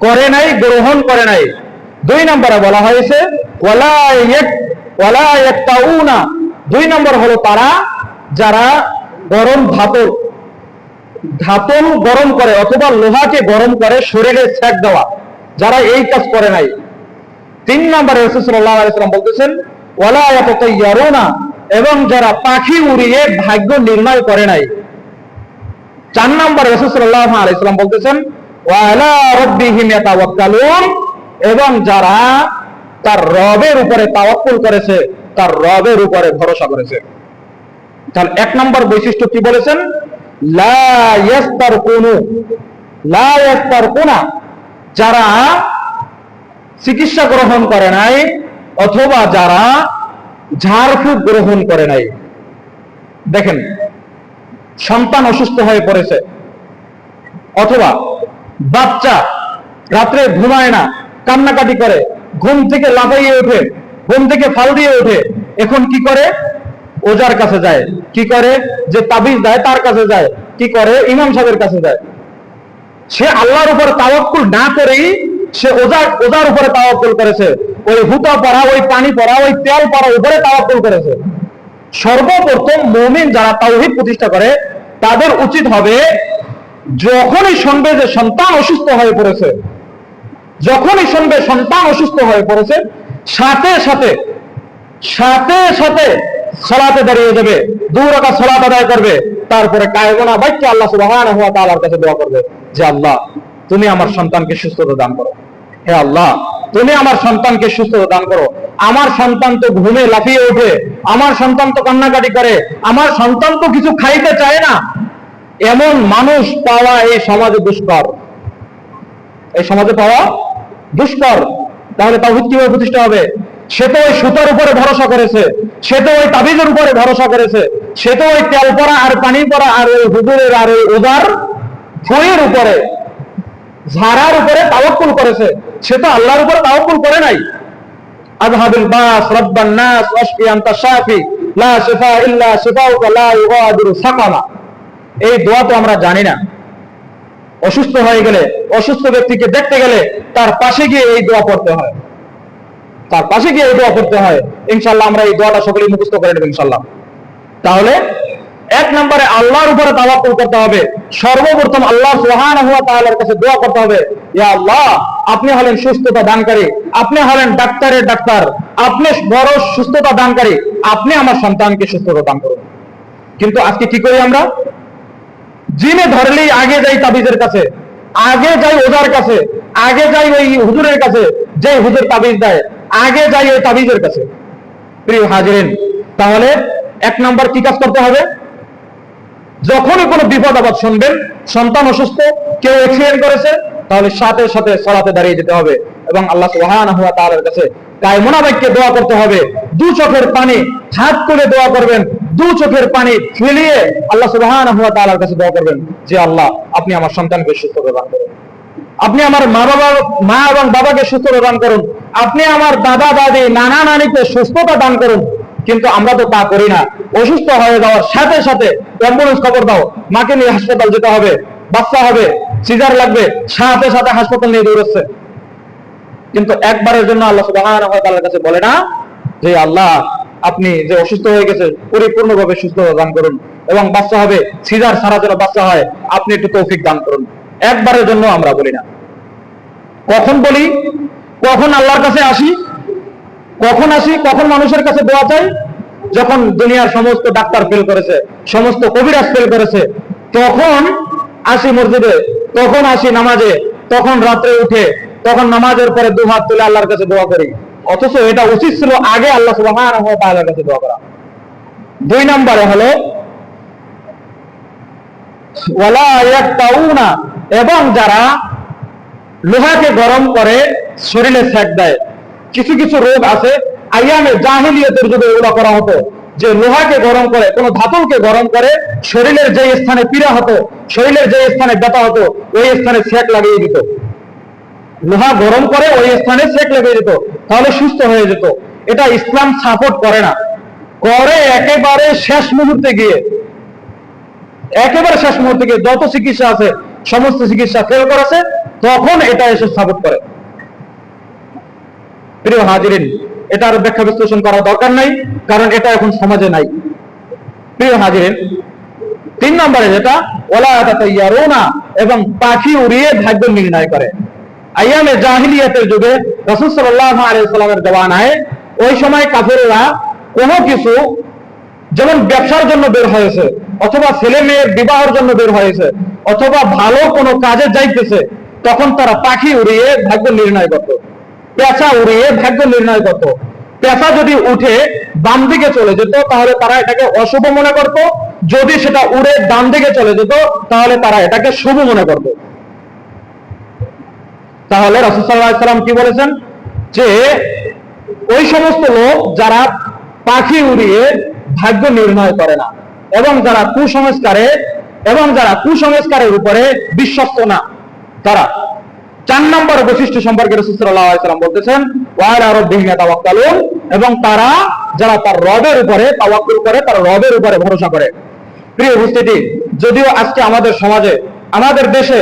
করে নাই, গ্রহণ করে নাই। 2 নম্বরে বলা হয়েছে ওয়ালা ইয়াক্তাউনা, 2 নম্বর হলো তারা যারা গরম ধাতন গরম করে অথবা লোহাকে গরম করে শরীরে সেক দেওয়া, যারা এই কাজ করে নাই। 3 নম্বরে রাসূল সাল্লাল্লাহু আলাইহি ওয়াসাল্লাম বলতেছেন ওয়ালা ইয়াতাতায়্যারুনা, এবং যারা পাখি উড়িয়ে ভাগ্য নির্ণয় করে নাই। 4 নম্বরে রাসূল সাল্লাল্লাহু আলাইহি ওয়াসাল্লাম বলতেছেন ওয়া আলা রাব্বিহিম ইয়াতাওয়াক্কালুন, এবং যারা তার রবের উপরে তাওয়াক্কুল করেছে, তার রবের উপরে ভরসা করেছে। তাহলে 1 নম্বর বৈশিষ্ট্য কি বলেছেন? লা ইয়াস্তারকুনা, যারা চিকিৎসা গ্রহণ করে নাই অথবা যারা ঝাড়ফুঁক গ্রহণ করে নাই। দেখেন, সন্তান অসুস্থ হয়ে পড়েছে, অথবা বাচ্চা রাত্রে ঘুমায় না, কান্নাকাটি করে, ঘুম থেকে লাফাইয়ে ওঠে, ঘুম থেকে ফাল দিয়ে ওঠে, এখন কি করে? ওজার কাছে যায়। কি করে? যে তাবিজ দেয় তার কাছে যায়। কি করে? ইমাম সাহেবের কাছে যায়। সে আল্লাহর উপরে তাওয়াক্কুল না করেই সে ওজার উপরে তাওয়াক্কুল করেছে, ওই হুতা পড়া, ওই পানি পড়া, ওই তেল পড়ার উপরে তাওয়াক্কুল করেছে। সর্বপ্রথম মুমিন যারা তাওহীদ প্রতিষ্ঠা করে তাদের উচিত হবে, যখনই শুনবে যে সন্তান অসুস্থ হয়ে পড়েছে, যখনই শুনবে সন্তান অসুস্থ হয়ে পড়েছে, সাথে সাথে সালাতে দাঁড়িয়ে যাবে, 2 রাকাত সালাত আদায় করবে, তারপরে কায়মনা বাক্যে আল্লাহ সুবহানাহু ওয়া তাআলার কাছে দোয়া করবে যে আল্লাহ তুমি আমার সন্তানকে সুস্থতা দান করো। হে আল্লাহ তুমি আমার সন্তানকে সুস্থতা দান করো। আমার সন্তান তো ঘুমে লাফিয়ে ওঠে, আমার সন্তান তো কান্নাকাটি করে, আমার সন্তান তো কিছু খাইতে চায় না। এমন মানুষ পাওয়া এই সমাজে দুষ্কর, এই সমাজে পাওয়া দুষ্কর। তাহলে তাওহীদ কিভাবে প্রতিষ্ঠা হবে? সে তো ওই সুতার উপরে ভরসা করেছে, সে তো ওই তাবিজের উপরে ভরসা করেছে, সে তো ওই তেল পড়া আর পানি পড়া আর ওই হুজুরের আর ওই ওজার ফুঁয়ের উপরে, ঝাড়ার উপরে তাওয়াক্কুল করেছে। সে তো আল্লাহর উপরে তাওয়াক্কুল করে নাই। আযহাবিল বাস রাব্বান নাস ওয়াশফি আনতা শাফি লা শিফা ইল্লা শিফাউকা লা ইউগাদিরু সাকামা। এই দোয়া তো আমরা জানি না। অসুস্থ হয়ে গেলে, অসুস্থ ব্যক্তিকে দেখতে গেলে তার পাশে গিয়ে এই দোয়া পড়তে হয়, তার পাশে গিয়ে এই দোয়া পড়তে হয়। ইনশাআল্লাহ আমরা এই দোয়াটা সকলেই মুখস্থ করে নেব ইনশাআল্লাহ। তাহলে 1 নম্বরে আল্লাহর উপরে তাওয়াক্কুল করতে হবে। সর্বপ্রথম আল্লাহ সুবহানাহু ওয়া তাআলার কাছে দোয়া করতে হবে, ইয়া আল্লাহ আপনি হলেন সুস্থতা দানকারী, আপনি হলেন ডাক্তারের ডাক্তার, আপনি বড় সুস্থতা দানকারী, আপনি আমার সন্তানকে সুস্থতা দান করুন। কিন্তু আজকে কি করি আমরা? জিনে ধরলেই আগে যাই তাবিজের কাছে, আগে যাই ওজার কাছে, আগে যাই ওই হুজুরের কাছে, যে হুজুর তাবিজ দেয়, আগে যাই ওই তাবিজের কাছে। প্রিয় হাজিরিন, তাহলে 1 নম্বর কি কাজ করতে হবে? যখনই কোনো বিপদ আপদ শুনবেন, সন্তান অসুস্থ, কেউ অ্যাক্সিডেন্ট করেছে, তাহলে সাথে সাথে সালাতে দাঁড়িয়ে যেতে হবে এবং আল্লাহ সুবহানাহু ওয়া তাআলার কাছে কায়মনা বাক্যে দোয়া করতে হবে। 2 চোখের পানি হাত তুলে দোয়া করবেন, 2 চোখের পানি ফেলিয়ে আল্লাহ সুবহানাহু ওয়া তাআলার কাছে দোয়া করবেন যে আল্লাহ আপনি আমার সন্তানকে সুস্থ প্রদান করুন, আপনি আমার মা এবং বাবাকে সুস্থ প্রদান করুন, আপনি আমার দাদা দাদি নানা নানিকে সুস্থতা দান করুন। কিন্তু আমরা তো তা করি না। অসুস্থ হয়ে যাওয়ার সাথে সাথে অ্যাম্বুলেন্স খবর দাও, মাকে নিয়ে হাসপাতাল যেতে হবে, বাচ্চা হবে, সিজার লাগবে, সাথে সাথে হাসপাতাল নিয়ে দৌড়াচ্ছে। কিন্তু একবারের জন্য আল্লাহ সুবহানাহু ওয়া তাআলার কাছে বলে না যে আল্লাহ আপনি যে অসুস্থ হয়ে গেছে পরিপূর্ণভাবে সুস্থতা দান করুন এবং বাচ্চা হবে, সিজার ছাড়া যেন বাচ্চা হয়, আপনি একটু তৌফিক দান করুন। একবারের জন্য আমরা বলি না। কখন বলি? কখন আল্লাহর কাছে আসি? কখন মানুষের কাছে দোয়া চাই? যখন দুনিয়ার সমস্ত ডাক্তার ফেল করেছে, সমস্ত কবিরাজ ফেল করেছে, তখন আসি মসজিদে, তখন আসি নামাজে, তখন রাত্রে উঠে, তখন নামাজের পরে 2 হাত তুলে আল্লাহর কাছে দোয়া করি। অথচ এটা উচিত ছিল আগে আল্লাহ সুবহানাহু ওয়া তাআলার কাছে দোয়া করা। 2 নম্বরে হলো ওয়ালা ইয়াক্তাউনা, এবং যারা লোহাকে গরম করে শরীরে সেক দেয়। কিছু কিছু রোগ আছে, আইয়ামে জাহিলিয়াতের যুগে এগুলো করা হতো, যে লোহাকে গরম করে, কোন ধাতুকে গরম করে শরীরের যে স্থানে পীড়া হতো, শরীরের যে স্থানে ব্যথা হতো, ওই স্থানে সেক লাগিয়ে দিত। লোহা গরম করে ওই স্থানে সেক লাগিয়ে দিত, তাহলে সুস্থ হয়ে যেত। এটা ইসলাম সাপোর্ট করে না, করে একেবারে শেষ মুহূর্তে গিয়ে, একেবারে শেষ মুহূর্তে গিয়ে যত চিকিৎসা আছে সমস্ত চিকিৎসা ফেল করেছে, তখন এটা এসে সাপোর্ট করে। প্রিয় হাজিরিন, এটা আর ব্যাখ্যা বিশ্লেষণ করার দরকার নাই, কারণ এটা এখন সমাজে নাই। প্রিয় হাজিরিন, 3 নম্বরে যেটা ওয়ালা ইয়াতাতায়্যারুনা, এবং পাখি উড়িয়ে ভাগ্য নির্ণয় করে। আইয়ামে জাহিলিয়াতের যুগে রাসূল সাল্লাল্লাহু আলাইহি ওয়াসাল্লামের জমানায় ওই সময় কাফেররা কোনো কিছু, যেমন ব্যবসার জন্য বের হয়েছে, অথবা ছেলে মেয়ের বিবাহের জন্য বের হয়েছে, অথবা ভালো কোনো কাজে যাইতেছে, তখন তারা পাখি উড়িয়ে ভাগ্য নির্ণয় করত, পেঁচা উড়িয়ে ভাগ্য নির্ণয় করত। পেঁচা যদি উঠে বাম দিকে চলে যেত তাহলে তারা এটাকে অশুভ মনে করত, যদি সেটা উড়ে ডান দিকে চলে যেত তাহলে তারা এটাকে শুভ মনে করত। তাহলে রাসূল সাল্লাল্লাহু আলাইহি ওয়াসাল্লাম কি বলেছেন যে ওই সমস্ত লোক যারা পাখি উড়িয়ে ভাগ্য নির্ণয় করে না এবং যারা কুসংস্কারের উপরে বিশ্বস্ত না, তারা 4 নম্বর বৈশিষ্ট্য সম্পর্কে রাসূল সাল্লাল্লাহু আলাইহি ওয়াসাল্লাম বলতেছেন ওয়া আলা রাব্বিহিম ইয়াতাওয়াক্কালুন, এবং যারা তার রবের উপরে তাওয়াক্কুল করে, তার রবের উপরে ভরসা করে। প্রিয় উপস্থিতি, যদিও আজকে আমাদের সমাজে, আমাদের দেশে,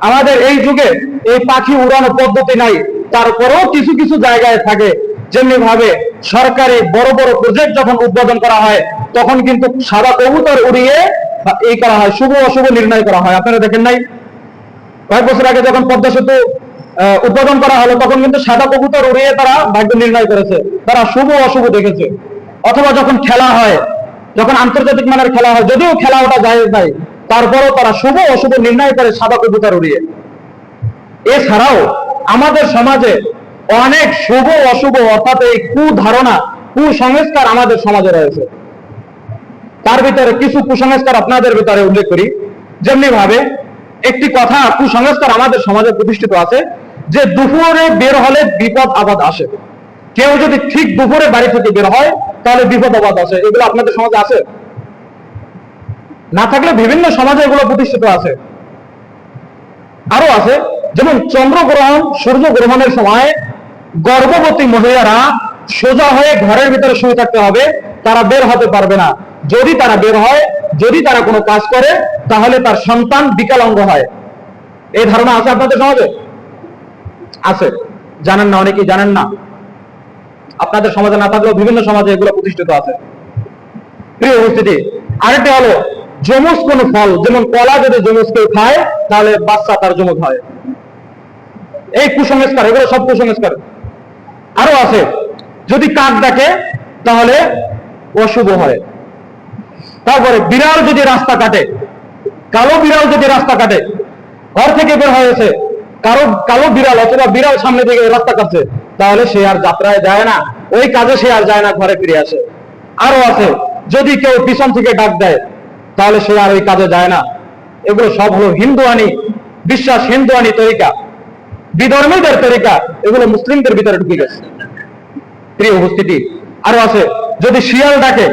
আমাদের এই যুগে এই পাখি উড়ানো পদ্ধতি নাই, তারপরেও কিছু কিছু জায়গায় থাকে। যেমনি ভাবে সরকারি বড় বড় প্রজেক্ট যখন উদ্বোধন করা হয় তখন কিন্তু সাদা কবুতর উড়িয়ে এই করা হয়, শুভ অশুভ নির্ণয় করা হয়। আপনারা দেখেন নাই, কয়েক বছর আগে যখন পদ্মা সেতু উদ্বোধন করা হলো তখন কিন্তু সাদা কবুতর উড়িয়ে তারা ভাগ্য নির্ণয় করেছে, তারা শুভ অশুভ দেখেছে। অথবা যখন খেলা হয়, যখন আন্তর্জাতিক মানের খেলা হয়, যদিও খেলা ওটা জায়েজ নাই, তারপরেও তারা শুভ অশুভ নির্ণয় করে সাদা কবুতর উড়িয়ে। এছাড়াও আমাদের সমাজে অনেক শুভ অশুভ অর্থাৎ এই কুধারণা, কুসংস্কার আমাদের সমাজে রয়েছে। তার ভিতরে কিছু কুসংস্কার আপনাদের ভিতরে উল্লেখ করি। যেমনি ভাবে একটি কথা, কুসংস্কার আমাদের সমাজে প্রতিষ্ঠিত আছে যে দুপুরে বের হলে বিপদ আপদ আসে। কেউ যদি ঠিক দুপুরে বাড়ি থেকে বের হয় তাহলে বিপদ আপদ আসে। এগুলো আপনাদের সমাজে আছে? না থাকলে বিভিন্ন সমাজে এগুলো প্রতিষ্ঠিত আছে। আরো আছে, যেমন চন্দ্রগ্রহণ, সূর্য গ্রহণের সময় গর্ভবতী মহিলারা সোজা হয়ে ঘরের ভিতরে শুয়ে থাকতে হবে, তারা বের হতে পারবে না। যদি তারা বের হয়, যদি তারা কোনো কাজ করে, তাহলে তার সন্তান বিকলাঙ্গ হয়। এই ধারণা আছে আপনাদের সমাজে? আছে, জানেন না, অনেকেই জানেন না। আপনাদের সমাজে না থাকলেও বিভিন্ন সমাজে এগুলো প্রতিষ্ঠিত আছে। প্রিয় উপস্থিতি, আরেকটি হলো যমজ কোন ফল, যেমন কলা যদি যমজ কেউ খায় তাহলে বাচ্চা তার যমজ হয়। এই কুসংস্কার, এগুলো সব কুসংস্কার। আরো আছে, যদি কাক ডাকে তাহলে অশুভ হয়। তারপরে বিড়াল যদি রাস্তা কাটে, কালো বিড়াল যদি রাস্তা কাটে, ঘর থেকে বের হয়েছে কালো বিড়াল অথবা বিড়াল সামনে থেকে রাস্তা কাটছে, তাহলে সে আর যাত্রায় যায় না, ওই কাজে সে আর যায় না, ঘরে ফিরে আসে। আরো আছে, যদি কেউ পিছন থেকে ডাক দেয় তাহলে সে আর ওই কাজে যায় না। এগুলো সব হলো হিন্দুয়ানি বিশ্বাস, হিন্দুয়ানি তরিকা, বিধর্মীদের তরিকা, এগুলো মুসলিমদের ভিতরে ঢুকে গেছে। প্রিয় উপস্থিতি, আরো আছে, যদি শিয়াল ডাকে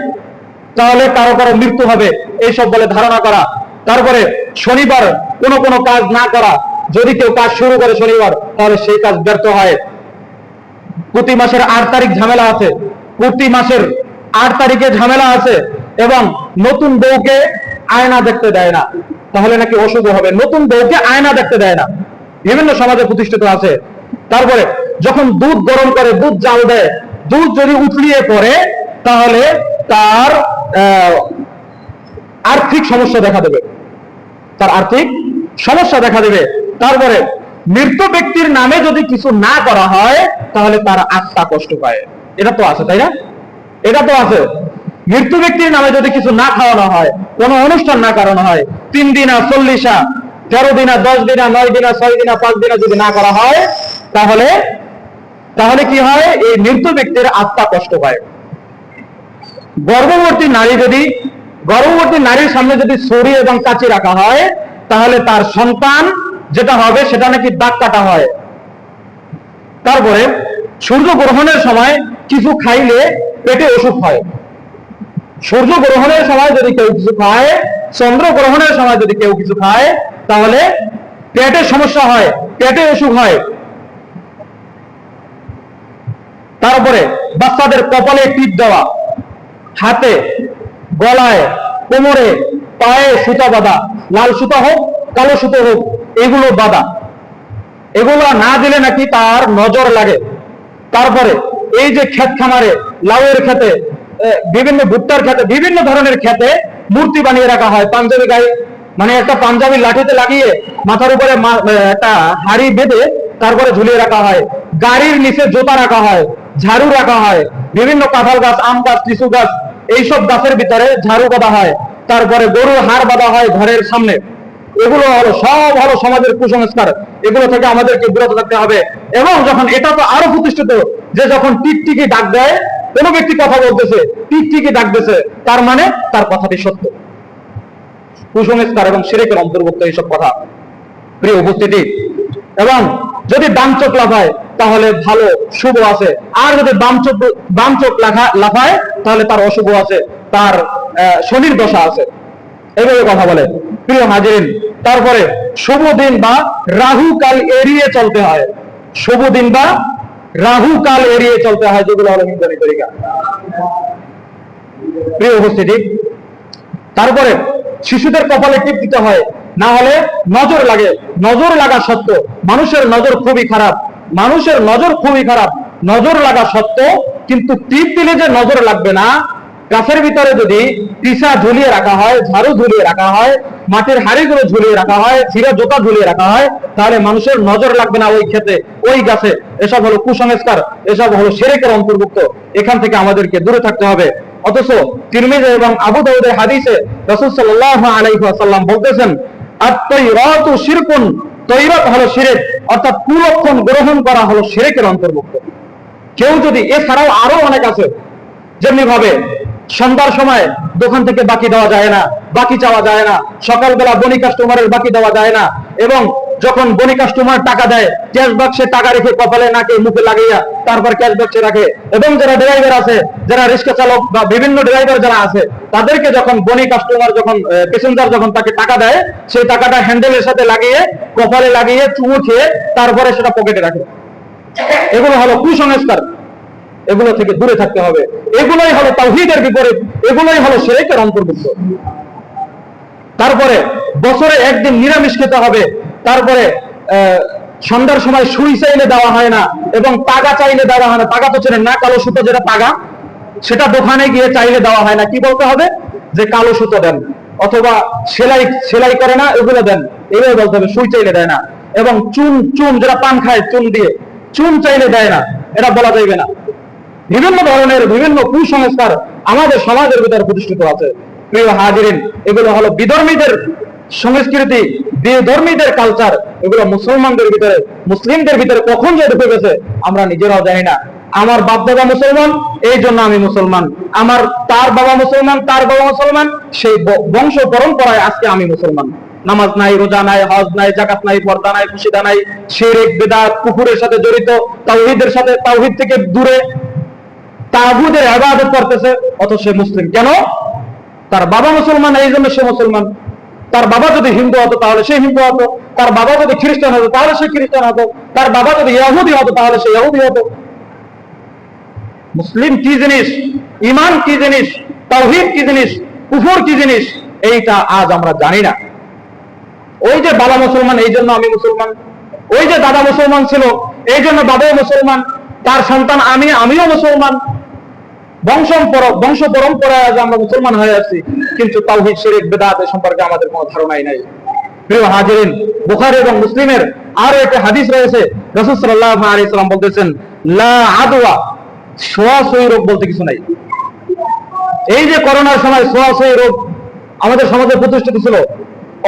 তাহলে কারো কারো মৃত্যু হবে, এইসব বলে ধারণা করা। তারপরে শনিবার কোনো কাজ না করা, যদি কেউ কাজ শুরু করে শনিবার তাহলে সেই কাজ ব্যর্থ হয়। প্রতি মাসের 8 তারিখ ঝামেলা আছে, প্রতি মাসের 8 তারিখে ঝামেলা আছে, এবং নতুন বউকে আয়না দেখতে দেয় না, তাহলে নাকি অশুভ হবে। নতুন বউকে আয়না দেখতে দেয় না, বিভিন্ন সমাজে প্রতিষ্ঠিত আছে। তারপরে যখন দুধ গরম করে, দুধ জাল দেয়, দুধ যদি উতলিয়ে পড়ে তাহলে তার আর্থিক সমস্যা দেখা দেবে, তার আর্থিক সমস্যা দেখা দেবে। তারপরে মৃত ব্যক্তির নামে যদি কিছু না করা হয় তাহলে তার আত্মা কষ্ট পায়। এটা তো আছে, তাই না? এটা তো আছে। মৃত্যু ব্যক্তির নামে যদি কিছু না খাওয়ানো হয়, কোনো অনুষ্ঠান না করানো হয়, 3 দিনা, 40, 13 দিনা, 10 দিনা, 9 দিনা, 6 দিনা, 5 দিনা যদি না করা হয় তাহলে কি হয়? এই মৃত্যু ব্যক্তির আত্মা কষ্ট পায়। গর্ভবতী নারীর সামনে যদি ছুরি এবং কাঁচি রাখা হয় তাহলে তার সন্তান যেটা হবে সেটা নাকি দাগ কাটা হয়। তারপরে সূর্য গ্রহণের সময় কিছু খাইলে পেটে অসুখ হয়। সূর্য গ্রহণের সময় যদি কেউ কিছু খায়, চন্দ্র গ্রহণের সময় যদি কেউ কিছু খায় তাহলে পেটে সমস্যা হয়, পেটে অসুখ হয়। তারপরে বাচ্চাদের কপালে টিপ দেওয়া, হাতে, গলায়, কোমরে, পায়ে সুতা বাঁধা, লাল সুতা হোক কালো সুতো হোক, এগুলো বাঁধা, এগুলো না দিলে নাকি তার নজর লাগে। তারপরে এই যে ক্ষেত খামারে, লাউয়ের খেতে, বিভিন্ন ভুট্টার খেতে, বিভিন্ন ধরনের খেতে মূর্তি বানিয়ে রাখা হয়। পাঞ্জাবি গায়ে, মানে একটা পাঞ্জাবি লাঠিতে লাগিয়ে মাথার উপরে একটা হাড়ি বেঁধে তারপরে ঝুলিয়ে রাখা হয়, গাড়ির নিচে জুতা রাখা হয়, ঝাড়ু রাখা হয়, বিভিন্ন কাঁঠাল গাছ, আম গাছ, লিচু গাছ, এইসব গাছের ভিতরে ঝাড়ু বাঁধা হয়, তারপরে গরুর হাড় বাঁধা হয় ঘরের সামনে। এগুলো হলো সব হলো সমাজের কুসংস্কার। এগুলো থেকে আমাদেরকে বিরত থাকতে হবে। এবং যখন এটা তো আরো প্রতিষ্ঠিত যে যখন টিকটিকি ডাক দেয়, কোনো ব্যক্তি কথা বলতেছে, টিকটিকি ডাকতেছে, তার মানে তার কথাটি সত্য। কুসংস্কার এবং শিরকের অন্তর্ভুক্ত এইসব কথা, প্রিয় উপস্থিতি। এবং যদি ডান চোখ লাফায় তাহলে ভালো শুভ আছে, আর যদি বাম চোখ লাফায় তাহলে তার অশুভ আছে, তার শনির দশা আছে, এইভাবে কথা বলে। প্রিয় হাজিরিন, তারপরে শুভ দিন বা রাহু কাল এড়িয়ে চলতে হয়। শুভ দিন বা রাহু কাল এড়িয়ে চলতে হয়, যেগুলো হলো হিন্দুনি তরিকা। প্রিয় উপস্থিতি, তারপরে শিশুদের কপালে টিপ দিতে হয়, না হলে নজর লাগে। নজর লাগা সত্য, মানুষের নজর খুবই খারাপ, মানুষের নজর খুবই খারাপ। নজর লাগা সত্য, কিন্তু টিপ দিলে যে নজর লাগবে না। গাছের ভিতরে যদি পিসা ঝুলিয়ে রাখা হয়, ঝাড়ু ঝুলিয়ে রাখা হয়, মাটির হাড়িগুলো ঝুলিয়ে রাখা হয়, ছিঁড়া জোতা ঝুলিয়ে রাখা হয়, তাহলে মানুষের নজর লাগবে না ওই ক্ষেতে, ওই গাছে। এসব হলো কুসংস্কার, এসব হলো শিরকের অন্তর্ভুক্ত। এখান থেকে আমাদেরকে দূরে থাকতে হবে। অথচ তিরমিজি এবং আবু দাউদের হাদিসে রাসূল সাল্লাল্লাহু আলাইহি ওয়াসাল্লাম বলতেছেন, আত-তাইরাতু শিরকুন, তৈরাত হলো শিরক, অর্থাৎ কুলক্ষণ গ্রহণ করা হলো শিরকের অন্তর্ভুক্ত। কেউ যদি, এছাড়াও আরো অনেক আছে, যেমনি ভাবে সন্ধ্যার সময় দোকান থেকে বাকি দেওয়া যায় না, বাকি চাওয়া যায় না, সকালবেলা বনি কাস্টমারের বাকি দেওয়া যায় না, এবং যখন বনি কাস্টমার টাকা দেয় ক্যাশ বাক্সে টাকা রেখে কপালে নাকে মুখে লাগাইয়া তারপর ক্যাশ বাক্সে রাখে। এবং যারা ড্রাইভার আছে, যারা রিক্সা চালক বা বিভিন্ন ড্রাইভার যারা আছে, তাদেরকে যখন বনি কাস্টমার যখন প্যাসেঞ্জার যখন তাকে টাকা দেয়, সেই টাকাটা হ্যান্ডেলের সাথে লাগিয়ে কপালে লাগিয়ে চুমু খেয়ে তারপরে সেটা পকেটে রাখে। এগুলো হলো কুসংস্কার, এগুলো থেকে দূরে থাকতে হবে। এগুলোই হলো তাওহীদের বিপরীত, এগুলোই হলো শিরকের অন্তর্ভুক্ত। তারপরে বছরে একদিন নিরামিষ খেতে হবে। তারপরে সন্ধ্যার সময় সুই চাইলে দেওয়া হয় না, এবং তাগা চাইলে দেওয়া হয় না। তাগা তো চেনেন না, কালো সুতো যেটা তাগা, সেটা দোকানে গিয়ে চাইলে দেওয়া হয় না। কি বলতে হবে? যে কালো সুতো দেন, অথবা সেলাই করে না এগুলো দেন, এইভাবে বলতে হবে। সুই চাইলে দেয় না। এবং চুন যারা পান খায়, চুন দিয়ে চুন চাইলে দেয় না, এটা বলা যাবে না। বিভিন্ন ধরনের বিভিন্ন কুসংস্কার আমাদের সমাজের ভিতরে প্রতিষ্ঠিত আছে। প্রিয় হাজিরিন, এগুলো হলো বিধর্মীদের সংস্কৃতি, বিধর্মীদের কালচার। এগুলো মুসলমানদের ভিতরে, মুসলিমদের ভিতরে কখন যে ঢুকে গেছে আমরা নিজেরাও জানি না। আমার বাপ দাদা মুসলমান, এই জন্য আমি মুসলমান। তার বাবা মুসলমান, তার বাবা মুসলমান, সেই বংশ পরম্পরায় আজকে আমি মুসলমান। নামাজ নাই, রোজা নাই, হজ নাই, যাকাত নাই, পর্দা নাই, খুশিদা নাই, শিরক বিদআত কুফরের সাথে জড়িত, তাওহীদের সাথে, তাওহীদ থেকে দূরে তাগুতের ইবাদত করতেছে, অথচ সে মুসলিম। কেন? তার বাবা মুসলমান, এই জন্য সে মুসলমান। তার বাবা যদি হিন্দু হতো তাহলে সে হিন্দু হতো, তার বাবা যদি খ্রিস্টান হতো তাহলে সে খ্রিস্টান হতো, তার বাবা যদি ইহুদি হতো তাহলে সে ইহুদি হতো। মুসলিম কি জিনিস, ঈমান কি জিনিস, তাওহীদ কি জিনিস, কুফর কি জিনিস, এইটা আজ আমরা জানি না। ওই যে বাবা মুসলমান এই জন্য আমি মুসলমান, ওই যে দাদা মুসলমান ছিল এই জন্য বাবাও মুসলমান, তার সন্তান আমিও মুসলমান। বংশ পরম্পরায় আজ আমরা মুসলমান হয়ে আছি, কিন্তু তাওহীদ শিরক বিদআত সম্পর্কে আমাদের কোনো ধারণাই নাই। প্রিয় হাজিরিন, বুখারী এবং মুসলিমের আরো একটা হাদিস রয়েছে। রাসূল সাল্লাল্লাহু আলাইহি ওয়াসাল্লাম বলতেছেন, লা আদওয়া, ছোঁয়াছুঁয়ি রোগ বলতে কিছু নাই। এই যে করোনার সময় ছোঁয়াছুঁয়ি রোগ আমাদের সমাজে প্রতিষ্ঠিত ছিল,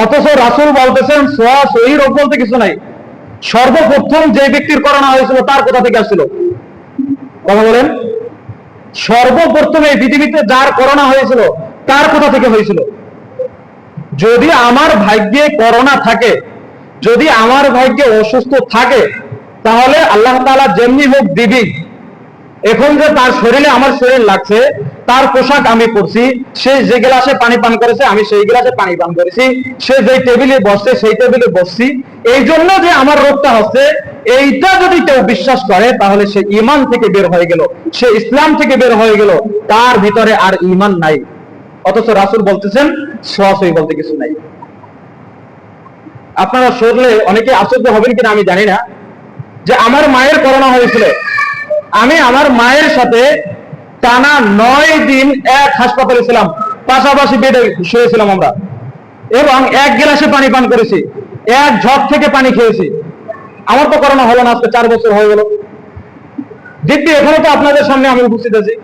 অথচ রাসূল বলতেছেন ছোঁয়াছুঁয়ি রোগ বলতে কিছু নাই। সর্বপ্রথম যে ব্যক্তির করোনা হয়েছিল তার কোথা থেকে আসছিল? কথা বলেন। সর্বপ্রথম এই পৃথিবীতে যার করোনা হয়েছিল তার কোথা থেকে হয়েছিল? যদি আমার ভাগ্যে করোনা থাকে, যদি আমার ভাগ্যে অসুস্থ থাকে, তাহলে আল্লাহ তাআলা যেমনি হোক দিবি। এখন যে তার শরীরে আমার শরীর লাগছে, তার পোশাক আমি পরছি, সে যে গ্লাসে পানি পান করেছে আমি সেই গ্লাসে পানি পান করেছি, সে যে টেবিলে বসছে সেই টেবিলে বসছি, এই জন্য যে আমার রোগটা হচ্ছে, এইটা যদি কেউ বিশ্বাস করে তাহলে সে ঈমান থেকে বের হয়ে গেল, সে ইসলাম থেকে বের হয়ে গেল, তার ভিতরে আর ঈমান নাই। অথচ রাসূল বলতেছেন ছোঁয়াছুঁয়ি বলতে কিছু নাই। আপনারা শুনলে অনেকে আশ্চর্য হবেন কিনা আমি জানি না, যে আমার মায়ের করোনা হয়েছিল, আমি আমার মায়ের সাথে টানা 9 দিন এক হাসপাতালে ছিলাম, পাশাপাশি বেডে শুয়েছিলাম আমরা, এবং এক গ্লাসে পানি পান করেছি, এক ঝক থেকে পানি খেয়েছি। আমার তো করোনা হলো না, আজকে 4 বছর হয়ে গেল, দিব্যি এখানে তো আপনাদের সামনে আমি উপস্থিত আছি।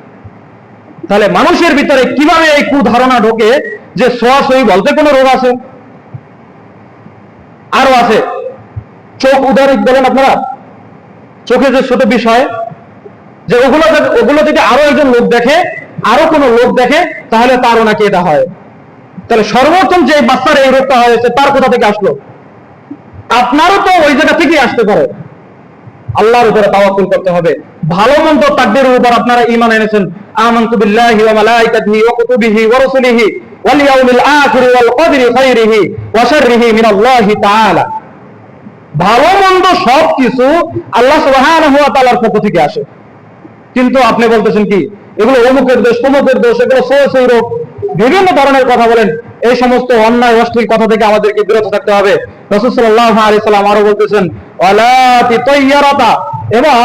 তাহলে মানুষের ভিতরে কিভাবে এই কুধারণা ঢোকে যে ছোঁয়াছুঁই বলতে কোনো রোগ আছে? আরো আছে, চোখ উদাহরণ বলেন আপনারা, চোখে যে ছোট বিষয়, যে ওগুলো যদি আরো একজন লোক দেখে, আরো কোনো লোক দেখে, তাহলে তারও নাকি এটা হয়। তাহলে সর্বপ্রথম যে বাচ্চার এই রোগটা হয়েছে তার কোথা থেকে আসলো? আপনারও তো ওই জায়গা থেকেই আসতে পারে। আল্লাহর উপরে তাওয়াক্কুল করতে হবে। ভালো মন্দ তাকদীরের উপর আপনারা ঈমান এনেছেন, আমানতু বিল্লাহি ওয়া মালাইকাতিহি ওয়া কুতুবিহি ওয়া রাসূলিহি ওয়াল ইয়াউমিল আখির ওয়াল কদরি খাইরিহি ওয়া শাররিহি মিনাল্লাহি তাআলা। ভালো মন্দ সবকিছু আল্লাহ সুবহানাহু ওয়া তাআলার পক্ষ থেকে আসে। কিন্তু আপনি বলতেছেন কি এগুলো অমুকের দোষ, তমুকের দোষ, এগুলো ছোঁয়াছুঁই রোগ, বিভিন্ন ধরনের কথা বলেন। এই সমস্ত অন্যায় অশ্লীল কথা থেকে আমাদেরকে বিরত থাকতে হবে। রাসূল সাল্লাল্লাহু আলাইহি সাল্লাম আরো বলতেছেন ওয়ালা তিতাইয়ারাতা, এবং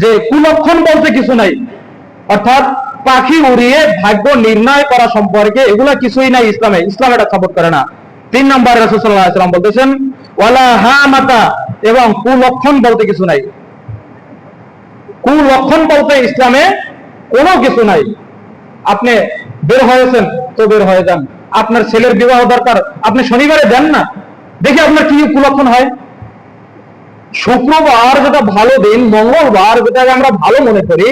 যে কুলক্ষণ বলতে কিছু নাই, অর্থাৎ পাখি উড়িয়ে ভাগ্য নির্ণয় করা সম্পর্কে এগুলা কিছুই নাই ইসলামে, ইসলাম এটা সাপোর্ট করে না। 3 নম্বরে রাসূল সাল্লাল্লাহু আলাইহি সাল্লাম বলতেছেন ওয়ালা হামাতা, এবং কুলক্ষণ বলতে কিছু নাই। কুলক্ষণ বলতে ইসলামে কোনো কিছু নাই। আপনি বের হয়েছেন তো বের হয়ে যান, আপনার ছেলের বিবাহ দরকার, আপনি শনিবারে দেন না, দেখি আপনার কি কুলক্ষণ হয়। শুক্রবার যেটা ভালো দিন, মঙ্গলবার যেটাকে আমরা ভালো মনে করি,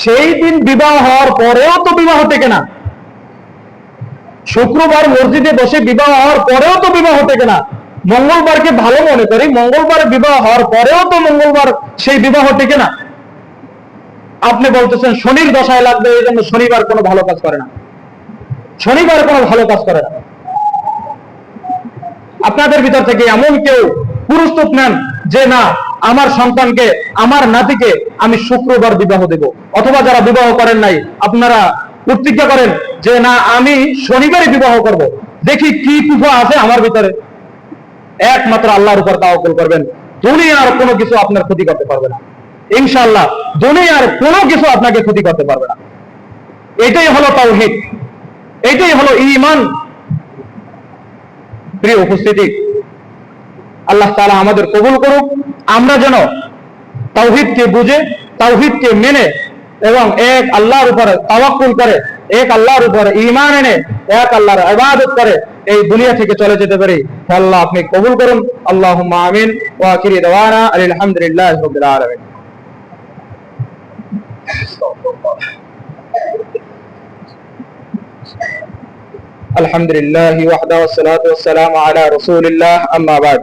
সেই দিন বিবাহ হওয়ার পরেও তো বিবাহ টেকে না। শুক্রবার মসজিদে বসে বিবাহ হওয়ার পরেও তো বিবাহ টেকে না। মঙ্গলবারকে ভালো মনে করি, মঙ্গলবার বিবাহ হওয়ার পরেও তো মঙ্গলবার সেই বিবাহ টেকে না। আপনি বলতেছেন শনির দশায় লাগবে, এই জন্য শনিবার কোনো ভালো কাজ করে না, শনিবার কোনো ভালো কাজ করে না। আপনাদের ভিতর থেকে এমন কেউ প্রস্তুত নেন যে না, আমার সন্তানকে, আমার নাতিকে আমি শুক্রবার বিবাহ দেব, অথবা যারা বিবাহ করেন নাই আপনারা প্রতিজ্ঞা করেন যে না, আমি শনিবারে বিবাহ করব, দেখি কি কুফা আছে আমার ভিতরে। একমাত্র আল্লাহর উপর তাওয়াক্কুল করবেন, দুনিয়ার কোনো কিছু আপনার ক্ষতি করতে পারবে না। ইনশাআল্লাহ দুনিয়ার কোনো কিছু আপনাকে ক্ষতি করতে পারবে না। এটাই হলো তাওহীদ, এটাই হলো ঈমান। প্রিয় উপস্থিতি, আল্লাহ তাআলা আমাদের কবুল করুক। আমরা যেন তাওহীদকে বুঝে, তাওহীদকে মেনে এবং এক আল্লাহর উপরে তাওয়াক্কুল করে, এক আল্লাহর উপরে ঈমান এনে এক আল্লাহর ইবাদত করে এই দুনিয়া থেকে চলে যেতে পারি। আল্লাহ আপনি কবুল করুন। আল্লাহুম্মা আমিন। ওয়া আখিরি দাওয়ানা আলহামদুলিল্লাহি রাব্বিল আলামিন। আলহামদুলিল্লাহি ওয়াহদা ওয়াসসালাতু ওয়াসসালামু আলা রাসূলিল্লাহ, আম্মা বাদ।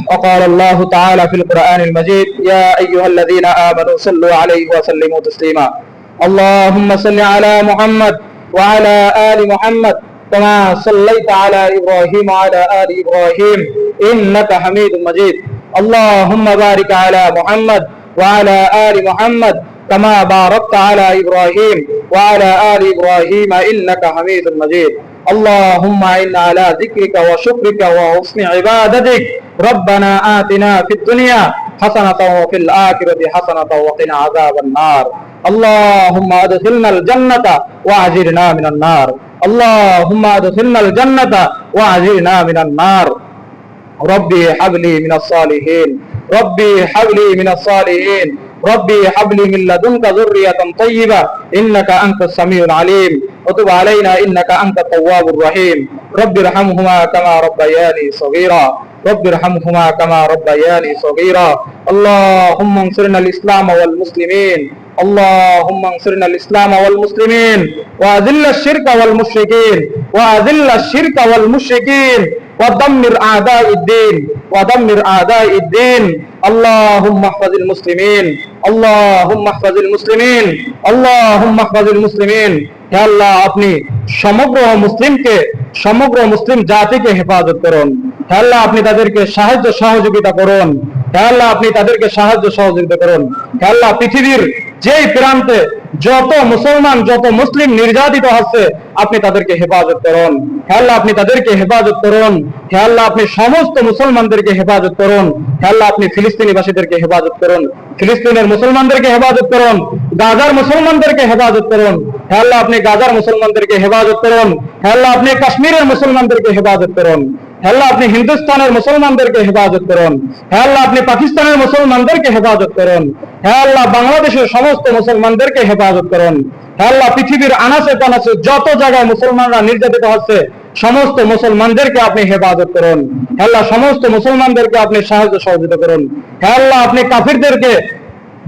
وقال الله تعالى في القرآن المجيد يا أيها الذين آمنوا صلوا عليه وسلموا تسليما اللهم صل على محمد وعلى آل محمد كما صليت على إبراهيم وعلى آل إبراهيم إنك حميد مجيد اللهم بارك على محمد وعلى آل محمد كما باركت على إبراهيم وعلى آل إبراهيم إنك حميد مجيد اللهم إنا على ذكرك وشكرك وحسن عبادتك ربنا آتنا في الدنيا حسنة وفي الآخرة حسنة وقنا عذاب النار اللهم أدخلنا الجنة وأجرنا من النار اللهم أدخلنا الجنة وأجرنا من النار ربي هب لي من الصالحين ربي هب لي من الصالحين ربي هب لي من لدنك ذرية طيبة إنك أنت السميع العليم وتب علينا إنك أنت التواب الرحيم رب ارحمهما كما ربياني صغيرا رب ارحمهما كما ربياني صغيرا اللهم انصرنا الإسلام والمسلمين اللهم انصرنا الإسلام والمسلمين وأذل الشرك والمشركين وأذل الشرك والمشركين ودمر أعداء الدين ودمر أعداء الدين اللهم احفظ المسلمين اللهم احفظ المسلمين اللهم احفظ المسلمين হে আল্লাহ আপনি সমগ্র মুসলিমকে, সমগ্র মুসলিম জাতিকে হেফাজত করুন। হে আল্লাহ আপনি তাদেরকে সাহায্য সহযোগিতা করুন। হে আল্লাহ আপনি তাদেরকে সাহায্য সহযোগিতা করুন। হে আল্লাহ পৃথিবীর যেই প্রান্তে যত মুসলমান, যত মুসলিম নির্যাতিত হচ্ছে আপনি তাদেরকে হেফাজত করুন। হে আল্লাহ আপনি তাদেরকে হেফাজত করুন। হে আল্লাহ আপনি সমস্ত মুসলমানদেরকে হেফাজত করুন। হে আল্লাহ আপনি ফিলিস্তিনিবাসীদেরকে হেফাজত করুন, ফিলিস্তিনের মুসলমানদেরকে হেফাজত করুন, গাজার মুসলমানদেরকে হেফাজত করুন। হে আল্লাহ আপনি গাজার মুসলমানদেরকে হেফাজত করুন। হে আল্লাহ আপনি কাশ্মীরের মুসলমানদেরকে হেফাজত করুন। হে আল্লাহ আপনি হিন্দুস্তানের মুসলমানদেরকে হেফাজত করুন, হে আল্লাহ আপনি পাকিস্তানের মুসলমানদেরকে হেফাজত করুন, হে আল্লাহ বাংলাদেশের সমস্ত মুসলমানদেরকে হেফাজত করুন, হে আল্লাহ পৃথিবীর আনাচে কানাচে যত জায়গায় মুসলমানরা নির্যাতিত হচ্ছে সমস্ত মুসলমানদেরকে আপনি হেফাজত করুন, হে আল্লাহ সমস্ত মুসলমানদেরকে আপনি সাহায্য সহযোগিতা করুন, হে আল্লাহ আপনি কাফিরদেরকে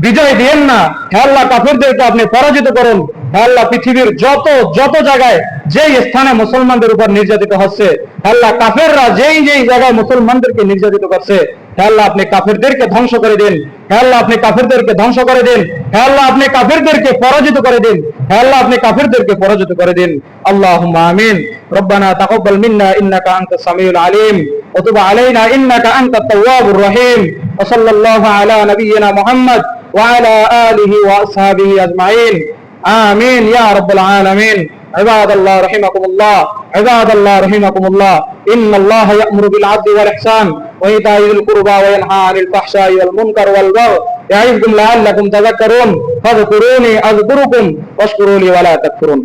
বিজয় দিয়েন না, হে আল্লাহ কাফিরদেরকে আপনি পরাজিত করুন, হে আল্লাহ পৃথিবীর যত যত জায়গায় যেই স্থানে মুসলমানদের উপর নির্যাতিত হচ্ছে, হে আল্লাহ কাফেররা যেই যেই জায়গায় মুসলমানদেরকে নির্যাতিত করছে, হে আল্লাহ আপনি কাফেরদেরকে ধ্বংস করে দিন, হে আল্লাহ আপনি কাফেরদেরকে ধ্বংস করে দিন, হে আল্লাহ আপনি কাফেরদেরকে পরাজিত করে দিন, হে আল্লাহ আপনি কাফেরদেরকে পরাজিত করে দিন। আল্লাহুম্মা আমিন। রব্বানা তাকাব্বাল মিন্না ইন্নাকা আনতাস সামিউল আলিম ওয়া তুব আলাইনা ইন্নাকা আনতাত তাওয়াবুর রহিম। ওয়া সাল্লাল্লাহু আলা নাবিয়্যিনা মুহাম্মদ ওয়া আলা আলিহি ওয়া আসহাবিহি আজমাইন। آمين يا رب العالمين. عباد الله رحمكم الله، عباد الله رحمكم الله، إن الله يأمر بالعدل والإحسان وإيتاء ذي القربى وينهى عن الفحشاء والمنكر والبغي يعظكم لعلكم تذكرون فاذكروني أذكركم واشكروا لي ولا تكفرون.